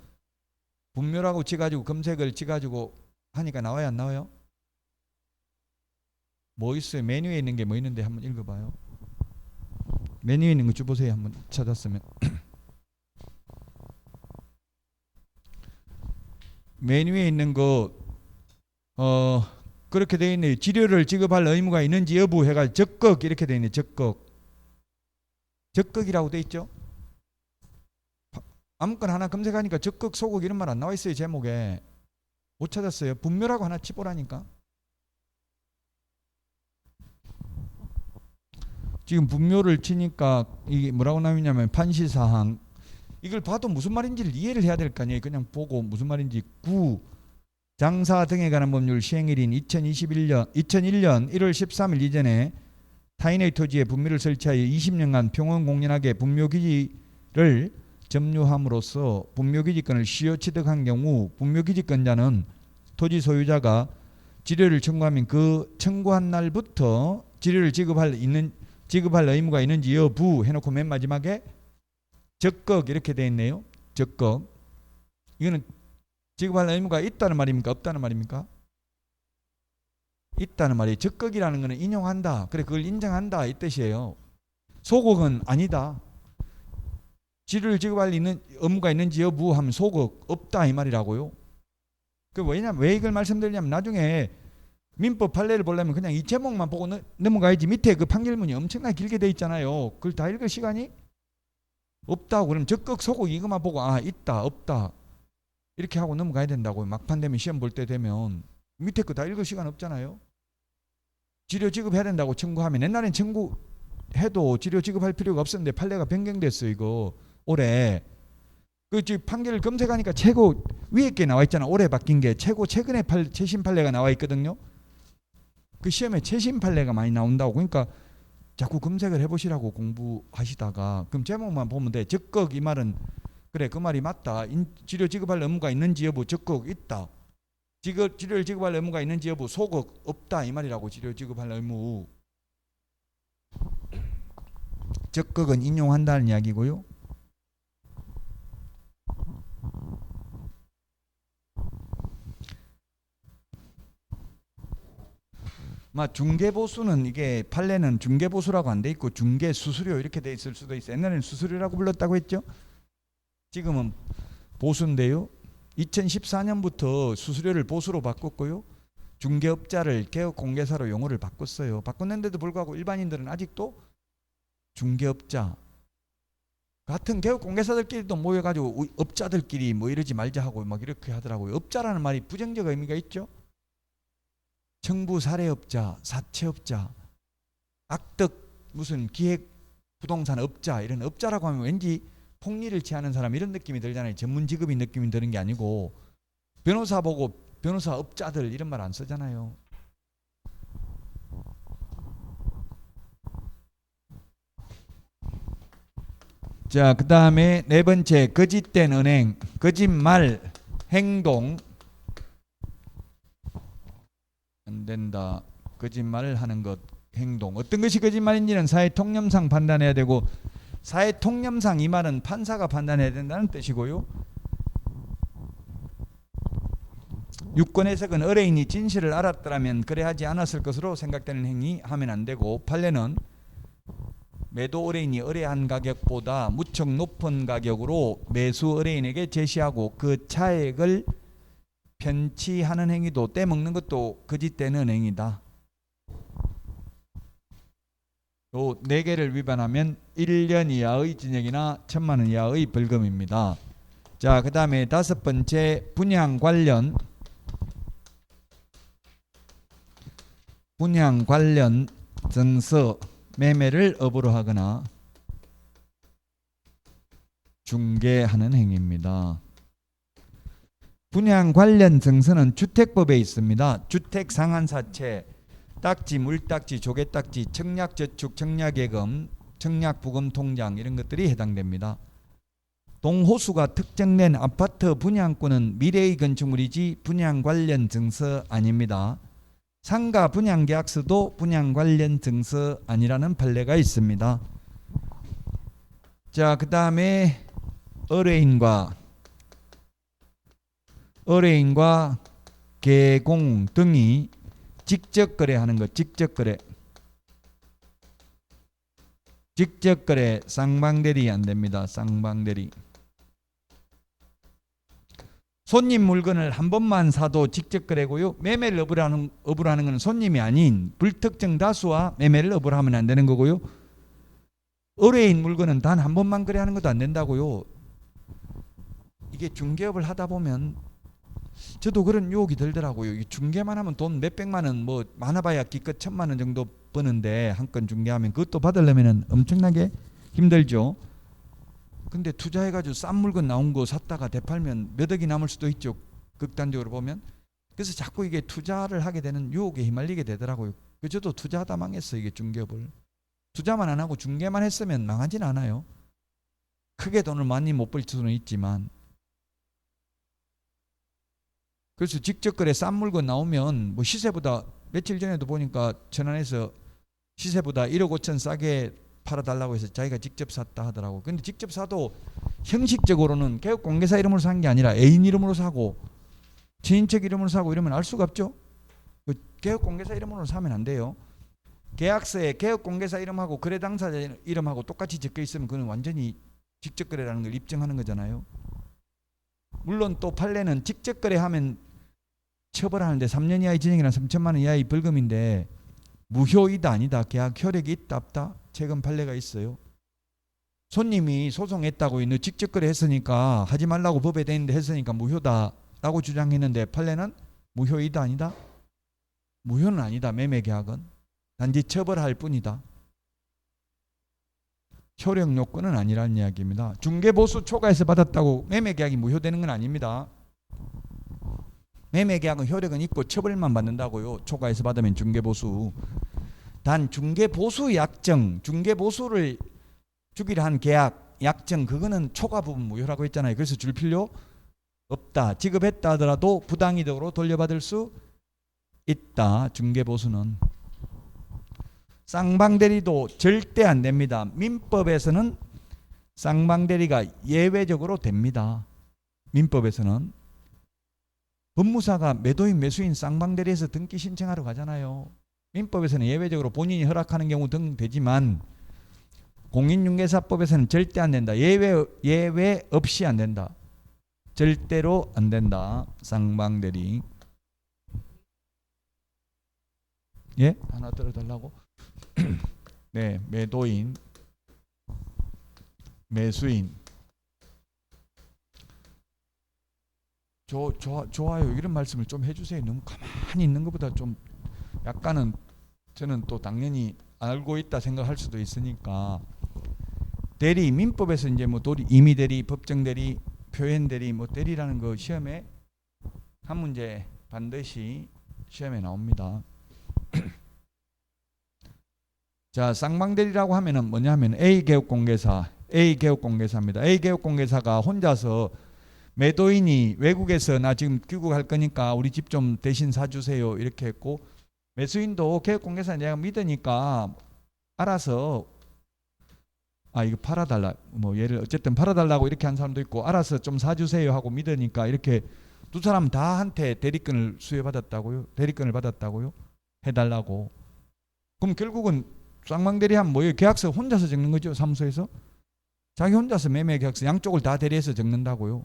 분묘라고 치가지고 검색을 치가지고 하니까 나와요 안 나와요? 뭐 있어요? 메뉴에 있는 게 뭐 있는데 한번 읽어봐요. 메뉴에 있는 거 쭉 보세요. 한번 찾았으면. 메뉴에 있는 거 그렇게 되어 있네요. 치료를 지급할 의무가 있는지 여부 해가 적극 이렇게 되어 있네요. 적극이라고 되어 있죠. 아무거나 하나 검색하니까 적극 소극 이런 말 안 나와 있어요. 제목에. 못 찾았어요. 분묘라고 하나 치보라니까. 지금 분묘를 치니까 이게 뭐라고 나오냐면 판시사항 이걸 봐도 무슨 말인지를 이해를 해야 될 거 아니에요. 그냥 보고 무슨 말인지. 9. 장사 등에 관한 법률 시행일인 2001년 1월 13일 이전에 타인의 토지에 분묘를 설치하여 20년간 평온공연하게 분묘기지를 점유함으로써 분묘기지권을 시효 취득한 경우 분묘기지권자는 토지 소유자가 지료를 청구하면 그 청구한 날부터 지료를 지급할 의무가 있는지 여부 해놓고 맨 마지막에 적격 이렇게 돼 있네요. 적격. 이거는 지급할 의무가 있다는 말입니까? 없다는 말입니까? 있다는 말이에요. 적격이라는 것은 인용한다. 그래 그걸 인정한다 이 뜻이에요. 소극은 아니다. 지료를 지급할 의무가 있는지 여부 하면 소극 없다 이 말이라고요. 왜냐면 왜 이걸 말씀드리냐면 나중에 민법 판례를 보려면 그냥 이 제목만 보고 넘어가야지 밑에 그 판결문이 엄청나게 길게 돼 있잖아요. 그걸 다 읽을 시간이 없다고. 그럼 적극 소극 이것만 보고 있다 없다 이렇게 하고 넘어가야 된다고요. 막판 되면 시험 볼 때 되면 밑에 거 다 읽을 시간 없잖아요. 지료 지급해야 된다고 청구하면 옛날엔 청구해도 지료 지급할 필요가 없었는데 판례가 변경됐어 이거 올해. 그 지금 판결을 검색하니까 최고 위에 게 나와 있잖아. 올해 바뀐 게 최근에 최신 판례가 나와 있거든요. 그 시험에 최신 판례가 많이 나온다고. 그러니까 자꾸 검색을 해보시라고 공부하시다가 그럼 제목만 보면 돼. 적극 이 말은 그래 그 말이 맞다. 지료 지급할 의무가 있는지 여부 적극 있다. 지료를 지급할 의무가 있는지 여부 소극 없다 이 말이라고. 지료 지급할 의무. 적극은 인용한다는 이야기고요. 중개보수는 이게 판례는 중개보수라고 안 돼 있고 중개수수료 이렇게 돼 있을 수도 있어요. 옛날에는 수수료라고 불렀다고 했죠. 지금은 보수인데요. 2014년부터 수수료를 보수로 바꿨고요. 중개업자를 개업공개사로 용어를 바꿨어요. 바꿨는데도 불구하고 일반인들은 아직도 중개업자 같은 개업공개사들끼리도 모여가지고 업자들끼리 뭐 이러지 말자 하고 막 이렇게 하더라고요. 업자라는 말이 부정적 의미가 있죠. 청부 사례업자, 사채업자, 악덕 무슨 기획 부동산 업자 이런 업자라고 하면 왠지 폭리를 취하는 사람 이런 느낌이 들잖아요. 전문 직업인 느낌이 드는 게 아니고 변호사 보고 변호사 업자들 이런 말 안 쓰잖아요. 자, 그 다음에 네 번째 거짓된 은행, 거짓말 행동 안 된다. 거짓말을 하는 것 행동. 어떤 것이 거짓말인지는 사회 통념상 판단해야 되고 사회 통념상 이 말은 판사가 판단해야 된다는 뜻이고요. 유권 해석은 의뢰인이 진실을 알았더라면 그래 하지 않았을 것으로 생각되는 행위 하면 안 되고 판례는 매도 의뢰인이 의뢰한 가격보다 무척 높은 가격으로 매수 의뢰인에게 제시하고 그 차액을 편취하는 행위도 떼먹는 것도 거짓되는 행위다. 요 4개를 위반하면 1년 이하의 징역이나 1,000만 원 이하의 벌금입니다. 자, 그 다음에 5번째 분양 관련 증서 매매를 업으로 하거나 중개하는 행위입니다. 분양 관련 증서는 주택법에 있습니다. 주택상한사채, 딱지, 물딱지, 조개딱지, 청약저축, 청약예금, 청약부금통장 이런 것들이 해당됩니다. 동호수가 특정된 아파트 분양권은 미래의 건축물이지 분양 관련 증서 아닙니다. 상가 분양계약서도 분양 관련 증서 아니라는 판례가 있습니다. 자, 그 다음에 의뢰인과 개공 등이 직접 거래하는 것. 직접 거래 쌍방대리 안 됩니다. 쌍방대리. 손님 물건을 한 번만 사도 직접 거래고요. 매매를 업으로 하는 것은 손님이 아닌 불특정 다수와 매매를 업으로 하면 안 되는 거고요. 의뢰인 물건은 단 한 번만 거래하는 것도 안 된다고요. 이게 중개업을 하다 보면 저도 그런 유혹이 들더라고요. 중개만 하면 돈 몇백만 원, 뭐 많아봐야 기껏 1,000만 원 정도 버는데 한 건 중개하면 그것도 받으려면 엄청나게 힘들죠. 근데 투자해가지고 싼 물건 나온 거 샀다가 되팔면 몇 억이 남을 수도 있죠. 극단적으로 보면. 그래서 자꾸 이게 투자를 하게 되는 유혹에 휘말리게 되더라고요. 저도 투자하다 망했어요. 이게 중개업을. 투자만 안 하고 중개만 했으면 망하진 않아요. 크게 돈을 많이 못 벌 수는 있지만. 그래서 직접 거래 싼 물건 나오면 뭐 시세보다 며칠 전에도 보니까 천안에서 시세보다 1억 5천 싸게 팔아달라고 해서 자기가 직접 샀다 하더라고. 근데 직접 사도 형식적으로는 개업공개사 이름으로 산 게 아니라 애인 이름으로 사고 친인척 이름으로 사고 이러면 알 수가 없죠. 개업공개사 이름으로 사면 안 돼요. 계약서에 개업공개사 이름하고 거래 당사자 이름하고 똑같이 적혀 있으면 그건 완전히 직접 거래라는 걸 입증하는 거잖아요. 물론 또 판례는 직접 거래하면 처벌하는데 3년 이하의 징역이나 3천만 원 이하의 벌금인데 무효이다 아니다, 계약 효력이 있다 없다, 최근 판례가 있어요. 손님이 소송했다고 너 직접 거래했으니까 하지 말라고 법에 돼 있는데 했으니까 무효다라고 주장했는데 판례는 무효이다 아니다? 무효는 아니다. 매매 계약은 단지 처벌할 뿐이다. 효력 요건은 아니라는 이야기입니다. 중개보수 초과해서 받았다고 매매 계약이 무효되는 건 아닙니다. 매매 계약은 효력은 있고 처벌만 받는다고요. 초과해서 받으면 중개보수. 단 중개보수 약정, 중개보수를 주기로 한 계약 약정 그거는 초과 부분 무효라고 했잖아요. 그래서 줄 필요 없다. 지급했다 하더라도 부당이득으로 돌려받을 수 있다. 중개보수는. 쌍방대리도 절대 안 됩니다. 민법에서는 쌍방대리가 예외적으로 됩니다. 민법에서는. 법무사가 매도인 매수인 쌍방대리에서 등기 신청하러 가잖아요. 민법에서는 예외적으로 본인이 허락하는 경우 등되지만 공인중개사법에서는 절대 안 된다. 예외 없이 안 된다. 절대로 안 된다. 쌍방대리. 예? 하나 들어달라고? 네, 매도인, 매수인. 좋아요. 이런 말씀을 좀 해주세요. 너무 가만히 있는 것보다 좀 약간은 저는 또 당연히 알고 있다 생각할 수도 있으니까. 대리, 민법에서 이제 뭐 임의 대리, 법정 대리, 표현 대리, 뭐 대리라는 거 시험에 한 문제 반드시 시험에 나옵니다. 자, 쌍방대리라고 하면은 뭐냐면 A개업공개사입니다. A개업공개사가 혼자서 매도인이 외국에서 나 지금 귀국할 거니까 우리 집 좀 대신 사주세요 이렇게 했고, 매수인도 개업공개사 내가 믿으니까 알아서 이거 팔아달라 뭐 얘를 어쨌든 팔아달라고 이렇게 한 사람도 있고, 알아서 좀 사주세요 하고 믿으니까 이렇게 두 사람 다 한테 대리권을 수여받았다고요. 대리권을 받았다고요. 해달라고. 그럼 결국은 쌍방대리하면 뭐예요? 계약서 혼자서 적는 거죠. 사무소에서. 자기 혼자서 매매 계약서 양쪽을 다 대리해서 적는다고요.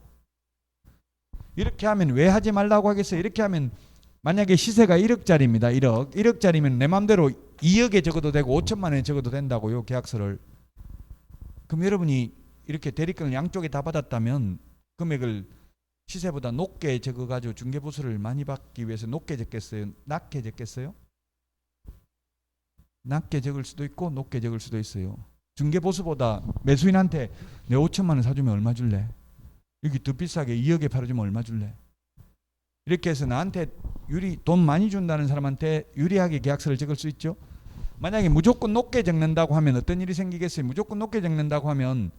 이렇게 하면 왜 하지 말라고 하겠어요? 이렇게 하면 만약에 시세가 1억짜리입니다. 1억짜리면 내 마음대로 2억에 적어도 되고 5천만 원에 적어도 된다고요. 계약서를. 그럼 여러분이 이렇게 대리권을 양쪽에 다 받았다면 금액을 시세보다 높게 적어가지고 중개보수를 많이 받기 위해서 높게 적겠어요? 낮게 적겠어요? 낮게 적을 수도 있고 높게 적을 수도 있어요. 중개보수보다 매수인한테 내 5천만 원 사주면 얼마 줄래? 여기 더 비싸게 2억에 팔아주면 얼마 줄래? 이렇게 해서 나한테 돈 많이 준다는 사람한테 유리하게 계약서를 적을 수 있죠. 만약에 무조건 높게 적는다고 하면 어떤 일이 생기겠어요? 무조건 높게 적는다고 하면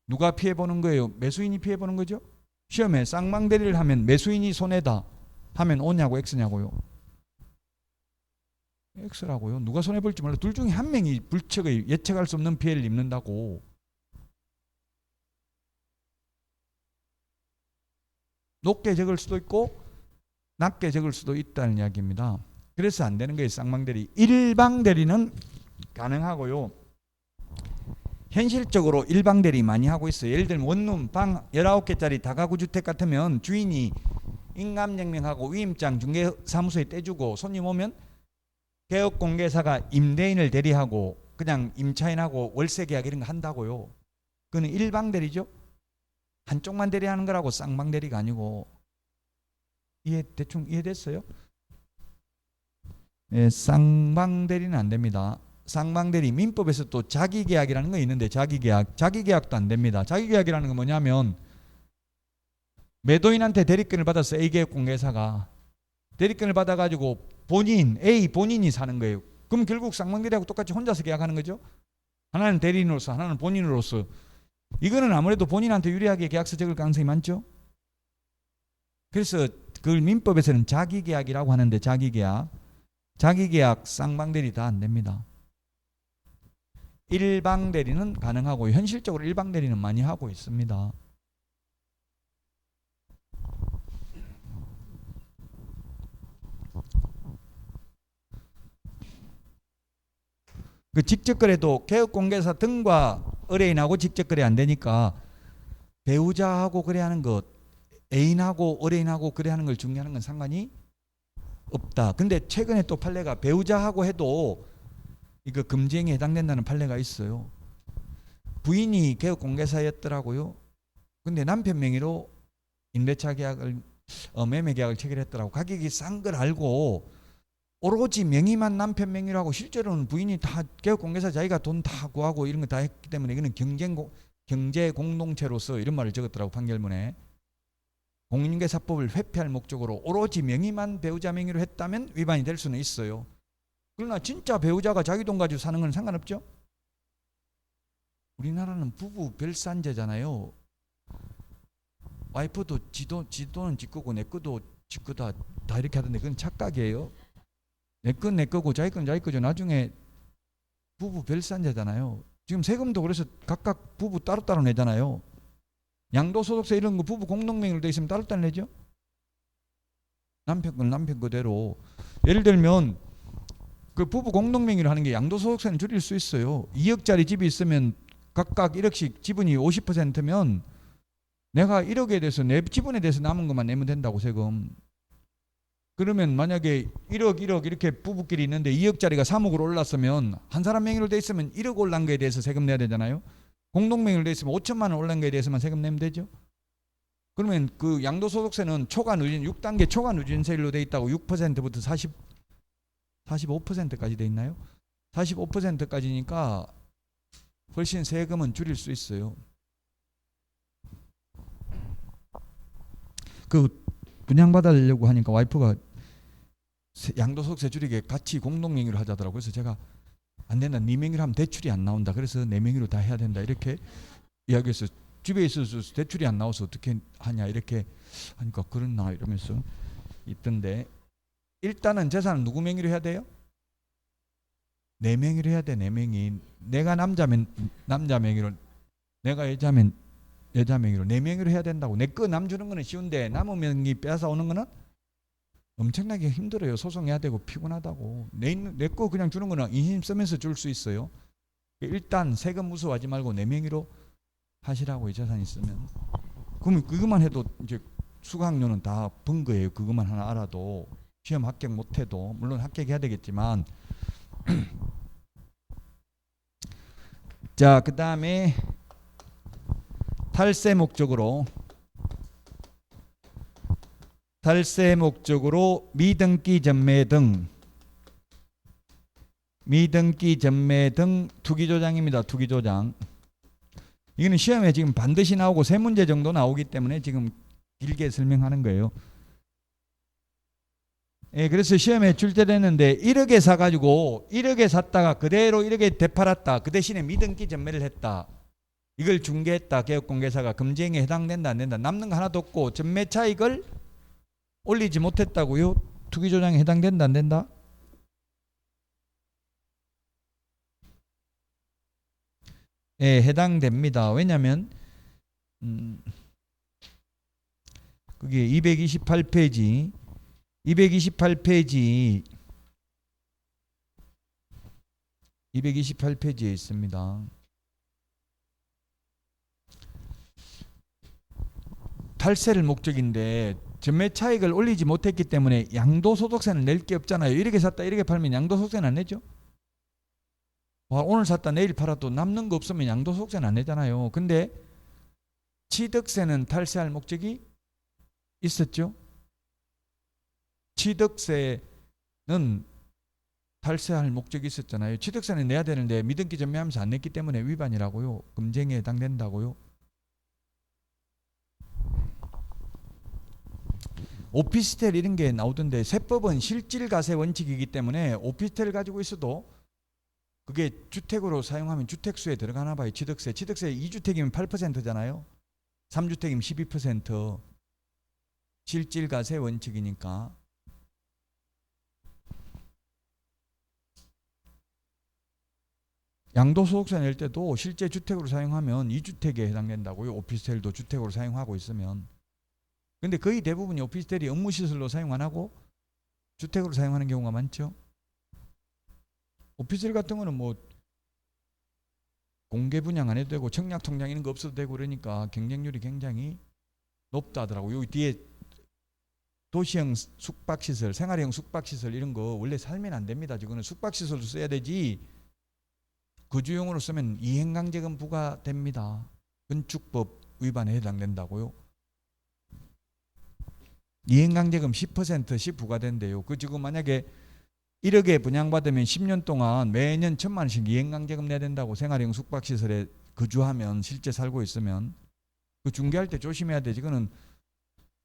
누가 피해보는 거예요? 매수인이 피해보는 거죠. 시험에 쌍방대리를 하면 매수인이 손해다 하면 O냐고 X냐고요? X라고요. 누가 손해볼지 몰라. 둘 중에 한 명이 불측의 예측할 수 없는 피해를 입는다고. 높게 적을 수도 있고 낮게 적을 수도 있다는 이야기입니다. 그래서 안 되는 거예요. 쌍방대리. 일방대리는 가능하고요. 현실적으로 일방대리 많이 하고 있어요. 예를 들면 원룸 방 19개짜리 다가구 주택 같으면 주인이 인감증명하고 위임장 중개사무소에 떼주고 손님 오면 개업공개사가 임대인을 대리하고 그냥 임차인하고 월세계약 이런 거 한다고요. 그거는 일방대리죠. 한쪽만 대리하는 거라고 쌍방대리가 아니고. 대충 이해됐어요? 네, 쌍방대리는 안 됩니다. 쌍방대리, 민법에서 또 자기계약이라는 거 있는데 자기계약도 안 됩니다. 자기계약이라는 건 뭐냐면 매도인한테 대리권을 받았어. A계약공개사가 대리권을 받아가지고 A 본인이 사는 거예요. 그럼 결국 쌍방대리하고 똑같이 혼자서 계약하는 거죠. 하나는 대리인으로서, 하나는 본인으로서. 이거는 아무래도 본인한테 유리하게 계약서 적을 가능성이 많죠. 그래서 그걸 민법에서는 자기계약이라고 하는데 자기계약 쌍방대리 다 안 됩니다. 일방대리는 가능하고 현실적으로 일방대리는 많이 하고 있습니다. 그 직접거래도 개업공개사 등과 의뢰인하고 직접거래 안 되니까 배우자하고 거래하는 것, 애인하고 의뢰인하고 거래하는 걸 중개하는 건 상관이 없다. 근데 최근에 또 판례가 배우자하고 해도 이거 금지행위에 해당된다는 판례가 있어요. 부인이 개업공개사였더라고요. 근데 남편 명의로 임대차 계약을 매매 계약을 체결했더라고. 가격이 싼 걸 알고 오로지 명의만 남편 명의로 하고 실제로는 부인이 다 개업공개사 자기가 돈 다 구하고 이런 거 다 했기 때문에 이거는 경제 공동체로서 이런 말을 적었더라고 판결문에. 공인중개사법을 회피할 목적으로 오로지 명의만 배우자 명의로 했다면 위반이 될 수는 있어요. 그러나 진짜 배우자가 자기 돈 가지고 사는 건 상관없죠. 우리나라는 부부 별산제잖아요. 와이프도 지 돈은 지 거고 내 거도 지 거다 다 이렇게 하던데 그건 착각이에요. 내 건 내 거고 자기 건 자기 거죠. 나중에 부부 별산제잖아요. 지금 세금도 그래서 각각 부부 따로따로 내잖아요. 양도소득세 이런 거 부부 공동명의로 돼 있으면 따로따로 내죠. 남편 건 남편 거대로. 예를 들면 그 부부 공동명의로 하는 게 양도소득세는 줄일 수 있어요. 2억짜리 집이 있으면 각각 1억씩 지분이 50%면 내가 1억에 대해서 내 지분에 대해서 남은 것만 내면 된다고 세금. 그러면 만약에 1억 이렇게 부부끼리 있는데 2억짜리가 3억으로 올랐으면 한 사람 명의로 돼 있으면 1억 올란 거에 대해서 세금 내야 되잖아요. 공동명의로 돼 있으면 5천만 원 올란 거에 대해서만 세금 내면 되죠. 그러면 그 양도소득세는 초과누진 6단계 초과누진세율로 돼 있다고 6%부터 45%까지 돼 있나요? 45%까지니까 훨씬 세금은 줄일 수 있어요. 그 분양받으려고 하니까 와이프가 양도소득세 줄이게 같이 공동명의로 하자더라고요. 그래서 제가 안 된다. 네 명의로 하면 대출이 안 나온다. 그래서 내 명의로 다 해야 된다. 이렇게 이야기해서 집에 있어서 대출이 안 나와서 어떻게 하냐 이렇게 하니까 그렇나 이러면서 있던데 일단은 재산은 누구 명의로 해야 돼요? 내 명의로 해야 돼. 내 명의. 내가 남자면 남자 명의로, 내가 여자면 여자 명의로, 내 명의로 해야 된다고. 내 거 남 주는 거는 쉬운데 남의 명의 빼앗아 오는 거는 엄청나게 힘들어요. 소송해야 되고 피곤하다고. 내 거 그냥 주는 거는 인심 쓰면서 줄 수 있어요. 일단 세금 무서워하지 말고 내 명의로 하시라고. 이 재산 있으면. 그러면 그것만 해도 이제 수강료는 다 번 거예요. 그것만 하나 알아도. 시험 합격 못해도 물론 합격해야 되겠지만. 자, 그 다음에 탈세 목적으로 미등기 전매 등 투기조장입니다. 투기조장. 이거는 시험에 지금 반드시 나오고 3문제 정도 나오기 때문에 지금 길게 설명하는 거예요. 예, 그래서 시험에 출제됐는데 1억에 사가지고 1억에 샀다가 그대로 1억에 되팔았다. 그 대신에 미등기 전매를 했다. 이걸 중개했다. 개업공개사가 금지행위에 해당된다 안 된다. 남는 거 하나도 없고 전매 차익을 올리지 못했다고요. 투기조장에 해당된다 안 된다? 예, 해당됩니다. 왜냐하면 그게 228페이지에 있습니다. 탈세를 목적인데 전매 차익을 올리지 못했기 때문에 양도소득세는 낼 게 없잖아요. 이렇게 샀다 이렇게 팔면 양도소득세는 안 내죠. 오늘 샀다 내일 팔아도 남는 거 없으면 양도소득세는 안 내잖아요. 근데 취득세는 탈세할 목적이 있었죠. 취득세는 탈세할 목적이 있었잖아요. 취득세는 내야 되는데 미등기 전매하면서 안 냈기 때문에 위반이라고요. 금쟁이에 해당된다고요. 오피스텔 이런 게 나오던데 세법은 실질과세 원칙이기 때문에 오피스텔 가지고 있어도 그게 주택으로 사용하면 주택수에 들어가나 봐요. 취득세 2주택이면 8%잖아요. 3주택이면 12%. 실질과세 원칙이니까. 양도소득세 낼 때도 실제 주택으로 사용하면 2주택에 해당된다고요. 오피스텔도 주택으로 사용하고 있으면. 근데 거의 대부분이 오피스텔이 업무시설로 사용 안 하고 주택으로 사용하는 경우가 많죠. 오피스텔 같은 거는 뭐 공개 분양 안 해도 되고 청약 통장 이런 거 없어도 되고 그러니까 경쟁률이 굉장히 높다 하더라고요. 여기 뒤에 도시형 숙박시설, 생활형 숙박시설 이런 거 원래 살면 안 됩니다. 지금은 숙박시설로 써야 되지 거주용으로 쓰면 이행강제금 부과됩니다. 건축법 위반에 해당된다고요. 이행강제금 10%씩 부과된대요. 그 지금 만약에 1억에 분양받으면 10년 동안 매년 1,000만 원씩 이행강제금 내야 된다고. 생활형 숙박시설에 거주하면 실제 살고 있으면. 그 중개할 때 조심해야 돼. 이거는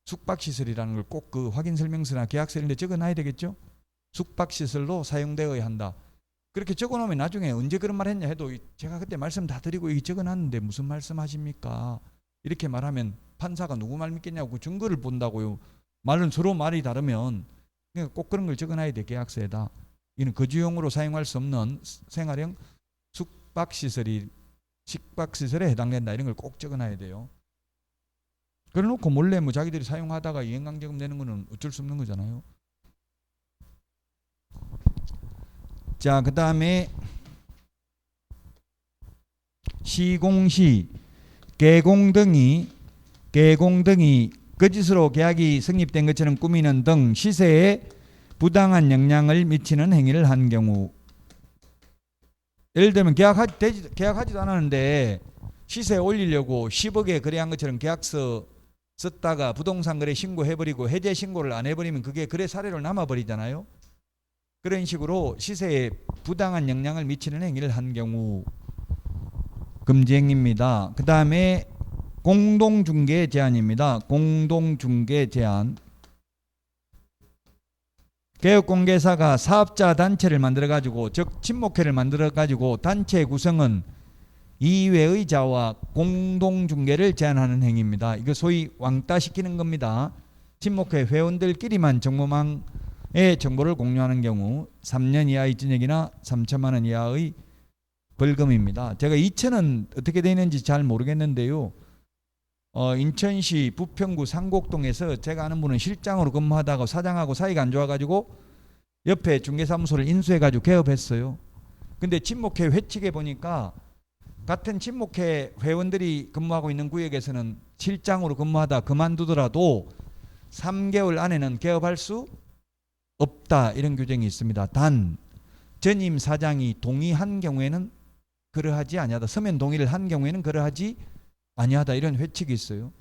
숙박시설이라는 걸 꼭 그 확인설명서나 계약서 이런 데 적어놔야 되겠죠. 숙박시설로 사용되어야 한다. 그렇게 적어놓으면 나중에 언제 그런 말 했냐 해도 제가 그때 말씀 다 드리고 여기 적어놨는데 무슨 말씀 하십니까? 이렇게 말하면 판사가 누구 말 믿겠냐고 그 증거를 본다고요. 말은 서로 말이 다르면 그러니까 꼭 그런 걸 적어놔야 돼. 계약서에다. 이는 거주용으로 사용할 수 없는 생활형 숙박시설에 해당된다. 이런 걸 꼭 적어놔야 돼요. 그래놓고 몰래 뭐 자기들이 사용하다가 이행강제금 내는 거는 어쩔 수 없는 거잖아요. 자, 그 다음에 시공시 개공 등이 거짓으로 계약이 성립된 것처럼 꾸미는 등 시세에 부당한 영향을 미치는 행위를 한 경우. 예를 들면 계약하지도 않았는데 시세 올리려고 10억에 거래한 것처럼 계약서 썼다가 부동산 거래 신고해버리고 해제 신고를 안 해버리면 그게 거래 사례로 남아버리잖아요. 그런 식으로 시세에 부당한 영향을 미치는 행위를 한 경우 금지행위입니다. 그 다음에 공동중개 제한입니다. 공동중개 제한. 개업공개사가 사업자 단체를 만들어가지고 즉 친목회를 만들어가지고 단체 구성은 이외의 자와 공동중개를 제한하는 행위입니다. 이거 소위 왕따시키는 겁니다. 친목회 회원들끼리만 정보망의 정보를 공유하는 경우 3년 이하의 징역이나 3천만 원 이하의 벌금입니다. 제가 2천은 어떻게 되는지 잘 모르겠는데요. 인천시 부평구 상곡동에서 제가 아는 분은 실장으로 근무하다가 사장하고 사이가 안 좋아가지고 옆에 중개사무소를 인수해가지고 개업했어요. 근데 친목회 회칙에 보니까 같은 친목회 회원들이 근무하고 있는 구역에서는 실장으로 근무하다 그만두더라도 3개월 안에는 개업할 수 없다. 이런 규정이 있습니다. 단 전임 사장이 동의한 경우에는 그러하지 아니하다. 서면 동의를 한 경우에는 그러하지 아니하다. 이런 회칙이 있어요.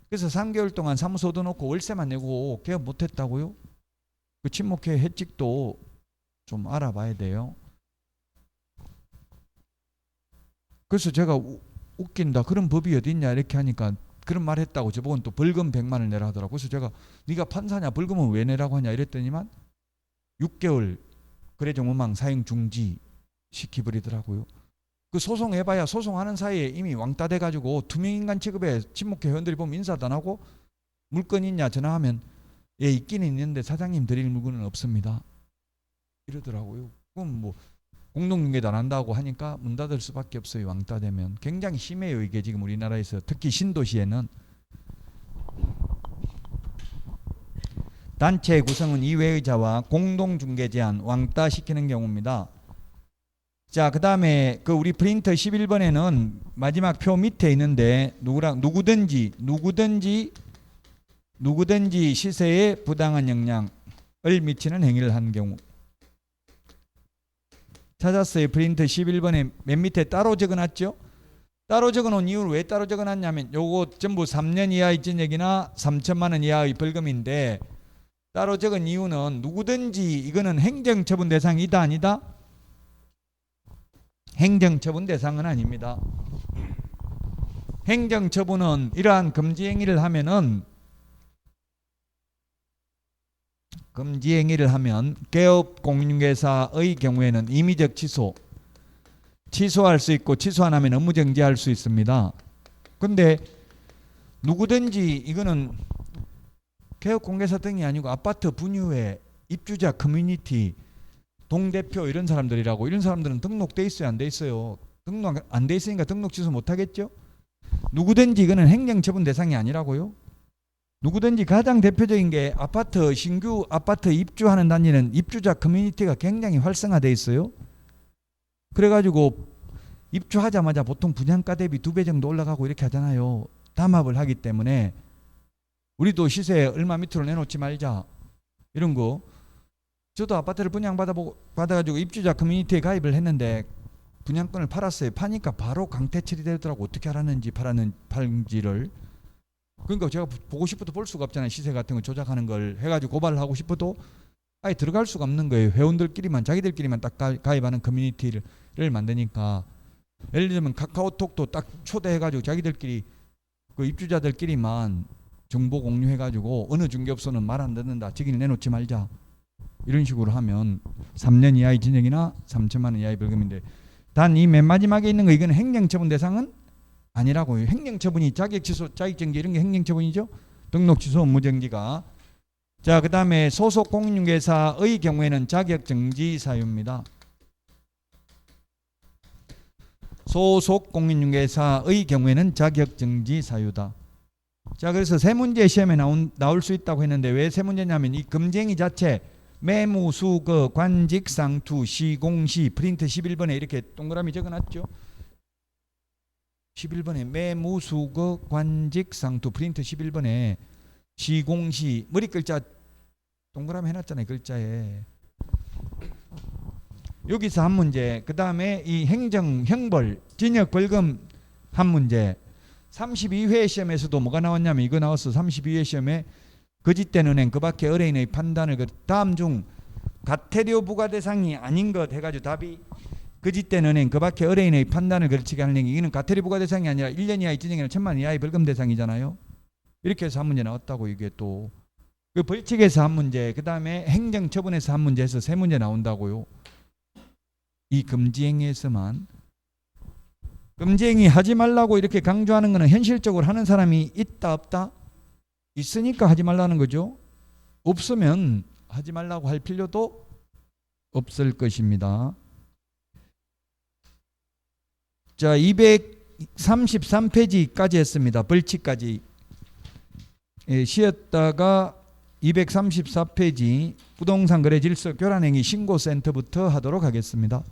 그래서 3개월 동안 사무소 얻어놓고 월세만 내고 개업 못했다고요? 그 친목회 회칙도 좀 알아봐야 돼요. 그래서 제가 웃긴다. 그런 법이 어디 있냐 이렇게 하니까 그런 말 했다고 저보고는 또 벌금 100만 원 내라 하더라고. 그래서 제가 네가 판사냐 벌금은 왜 내라고 하냐 이랬더니만 6개월 거래정보망 사용 중지 시키버리더라고요. 그 소송해봐야 소송하는 사이에 이미 왕따 돼가지고 투명인간 취급에 친목회 회원들이 보면 인사도 안 하고 물건 있냐 전화하면 예 있기는 있는데 사장님 드릴 물건은 없습니다 이러더라고요. 그럼 뭐 공동중개도 안 한다고 하니까 문 닫을 수밖에 없어요. 왕따 되면. 굉장히 심해요. 이게 지금 우리나라에서 특히 신도시에는. 단체 구성은 이외의 자와 공동중개 제한 왕따 시키는 경우입니다. 자, 그 다음에 그 우리 프린터 11번에는 마지막 표 밑에 있는데 누구든지 시세에 부당한 영향을 미치는 행위를 한 경우. 찾았어요. 프린터 11번에 맨 밑에 따로 적어놨죠. 따로 적어놓은 이유를 왜 따로 적어놨냐면 요거 전부 3년 이하의 징역이나 3천만 원 이하의 벌금인데 따로 적은 이유는 누구든지 이거는 행정처분 대상이다 아니다? 행정처분 대상은 아닙니다. 행정처분은 이러한 금지 행위를 하면은 금지 행위를 하면 개업 공인중개사의 경우에는 임의적 취소할 수 있고 취소 안 하면 업무 정지할 수 있습니다. 근데 누구든지 이거는 개업 공개사 등이 아니고 아파트 분유회 입주자 커뮤니티 동대표 이런 사람들이라고. 이런 사람들은 등록돼 있어요 안 돼 있어요? 등록 안 돼 있으니까 등록 취소 못 하겠죠? 누구든지 이거는 행정처분 대상이 아니라고요. 누구든지 가장 대표적인 게 신규 아파트 입주하는 단지는 입주자 커뮤니티가 굉장히 활성화돼 있어요. 그래가지고 입주하자마자 보통 분양가 대비 2배 정도 올라가고 이렇게 하잖아요. 담합을 하기 때문에 우리도 시세 얼마 밑으로 내놓지 말자 이런 거. 저도 아파트를 분양받아가지고 입주자 커뮤니티에 가입을 했는데 분양권을 팔았어요. 파니까 바로 강퇴 처리되더라고. 어떻게 알았는지 팔은지를. 그러니까 제가 보고 싶어도 볼 수가 없잖아요. 시세 같은 거 조작하는 걸 해가지고 고발을 하고 싶어도 아예 들어갈 수가 없는 거예요. 회원들끼리만 자기들끼리만 딱 가입하는 커뮤니티를 만드니까. 예를 들면 카카오톡도 딱 초대해가지고 자기들끼리 그 입주자들끼리만 정보 공유해가지고 어느 중개업소는 말 안 듣는다, 직인을 내놓지 말자 이런 식으로 하면 3년 이하의 징역이나 3천만 원 이하의 벌금인데, 단 이 맨 마지막에 있는 거 이거는 행정처분 대상은 아니라고요. 행정처분이 자격취소, 자격정지 이런 게 행정처분이죠. 등록취소, 업무정지가. 자, 그 다음에 소속 공인중개사의 경우에는 자격정지 사유입니다. 소속 공인중개사의 경우에는 자격정지 사유다. 자, 그래서 세 문제 시험에 나올 수 있다고 했는데 왜 세 문제냐면 이 금지행위 자체 매무, 수거, 관직, 상투, 시공시, 프린트 11번에 이렇게 동그라미 적어놨죠. 11번에 매무, 수거, 관직, 상투, 프린트 11번에 시공시, 머리 글자 동그라미 해놨잖아요. 글자에. 여기서 한 문제, 그 다음에 이 행정, 형벌, 징역, 벌금 한 문제. 32회 시험에서도 뭐가 나왔냐면 이거 나왔어. 32회 시험에 거짓된 은행, 그 밖에 의뢰인의 판단을 다음 중 가태료 부과 대상이 아닌 것 해가지고 답이 거짓된 은행, 그 밖에 의뢰인의 판단을 거치게 하는 행위. 이거는 가태료 부과 대상이 아니라 1년 이하의 징역이나 1,000만 원 이하의 벌금 대상이잖아요. 이렇게 해서 한 문제 나왔다고. 이게 또 그 벌칙에서 한 문제, 그 다음에 행정처분에서 한 문제 해서 세 문제 나온다고요. 이 금지행위에서만. 금지행위 하지 말라고 이렇게 강조하는 거는 현실적으로 하는 사람이 있다 없다? 있으니까 하지 말라는 거죠. 없으면 하지 말라고 할 필요도 없을 것입니다. 자, 233페이지까지 했습니다. 벌칙까지. 쉬었다가 234페이지 부동산 거래 질서 교란행위 신고센터부터 하도록 하겠습니다.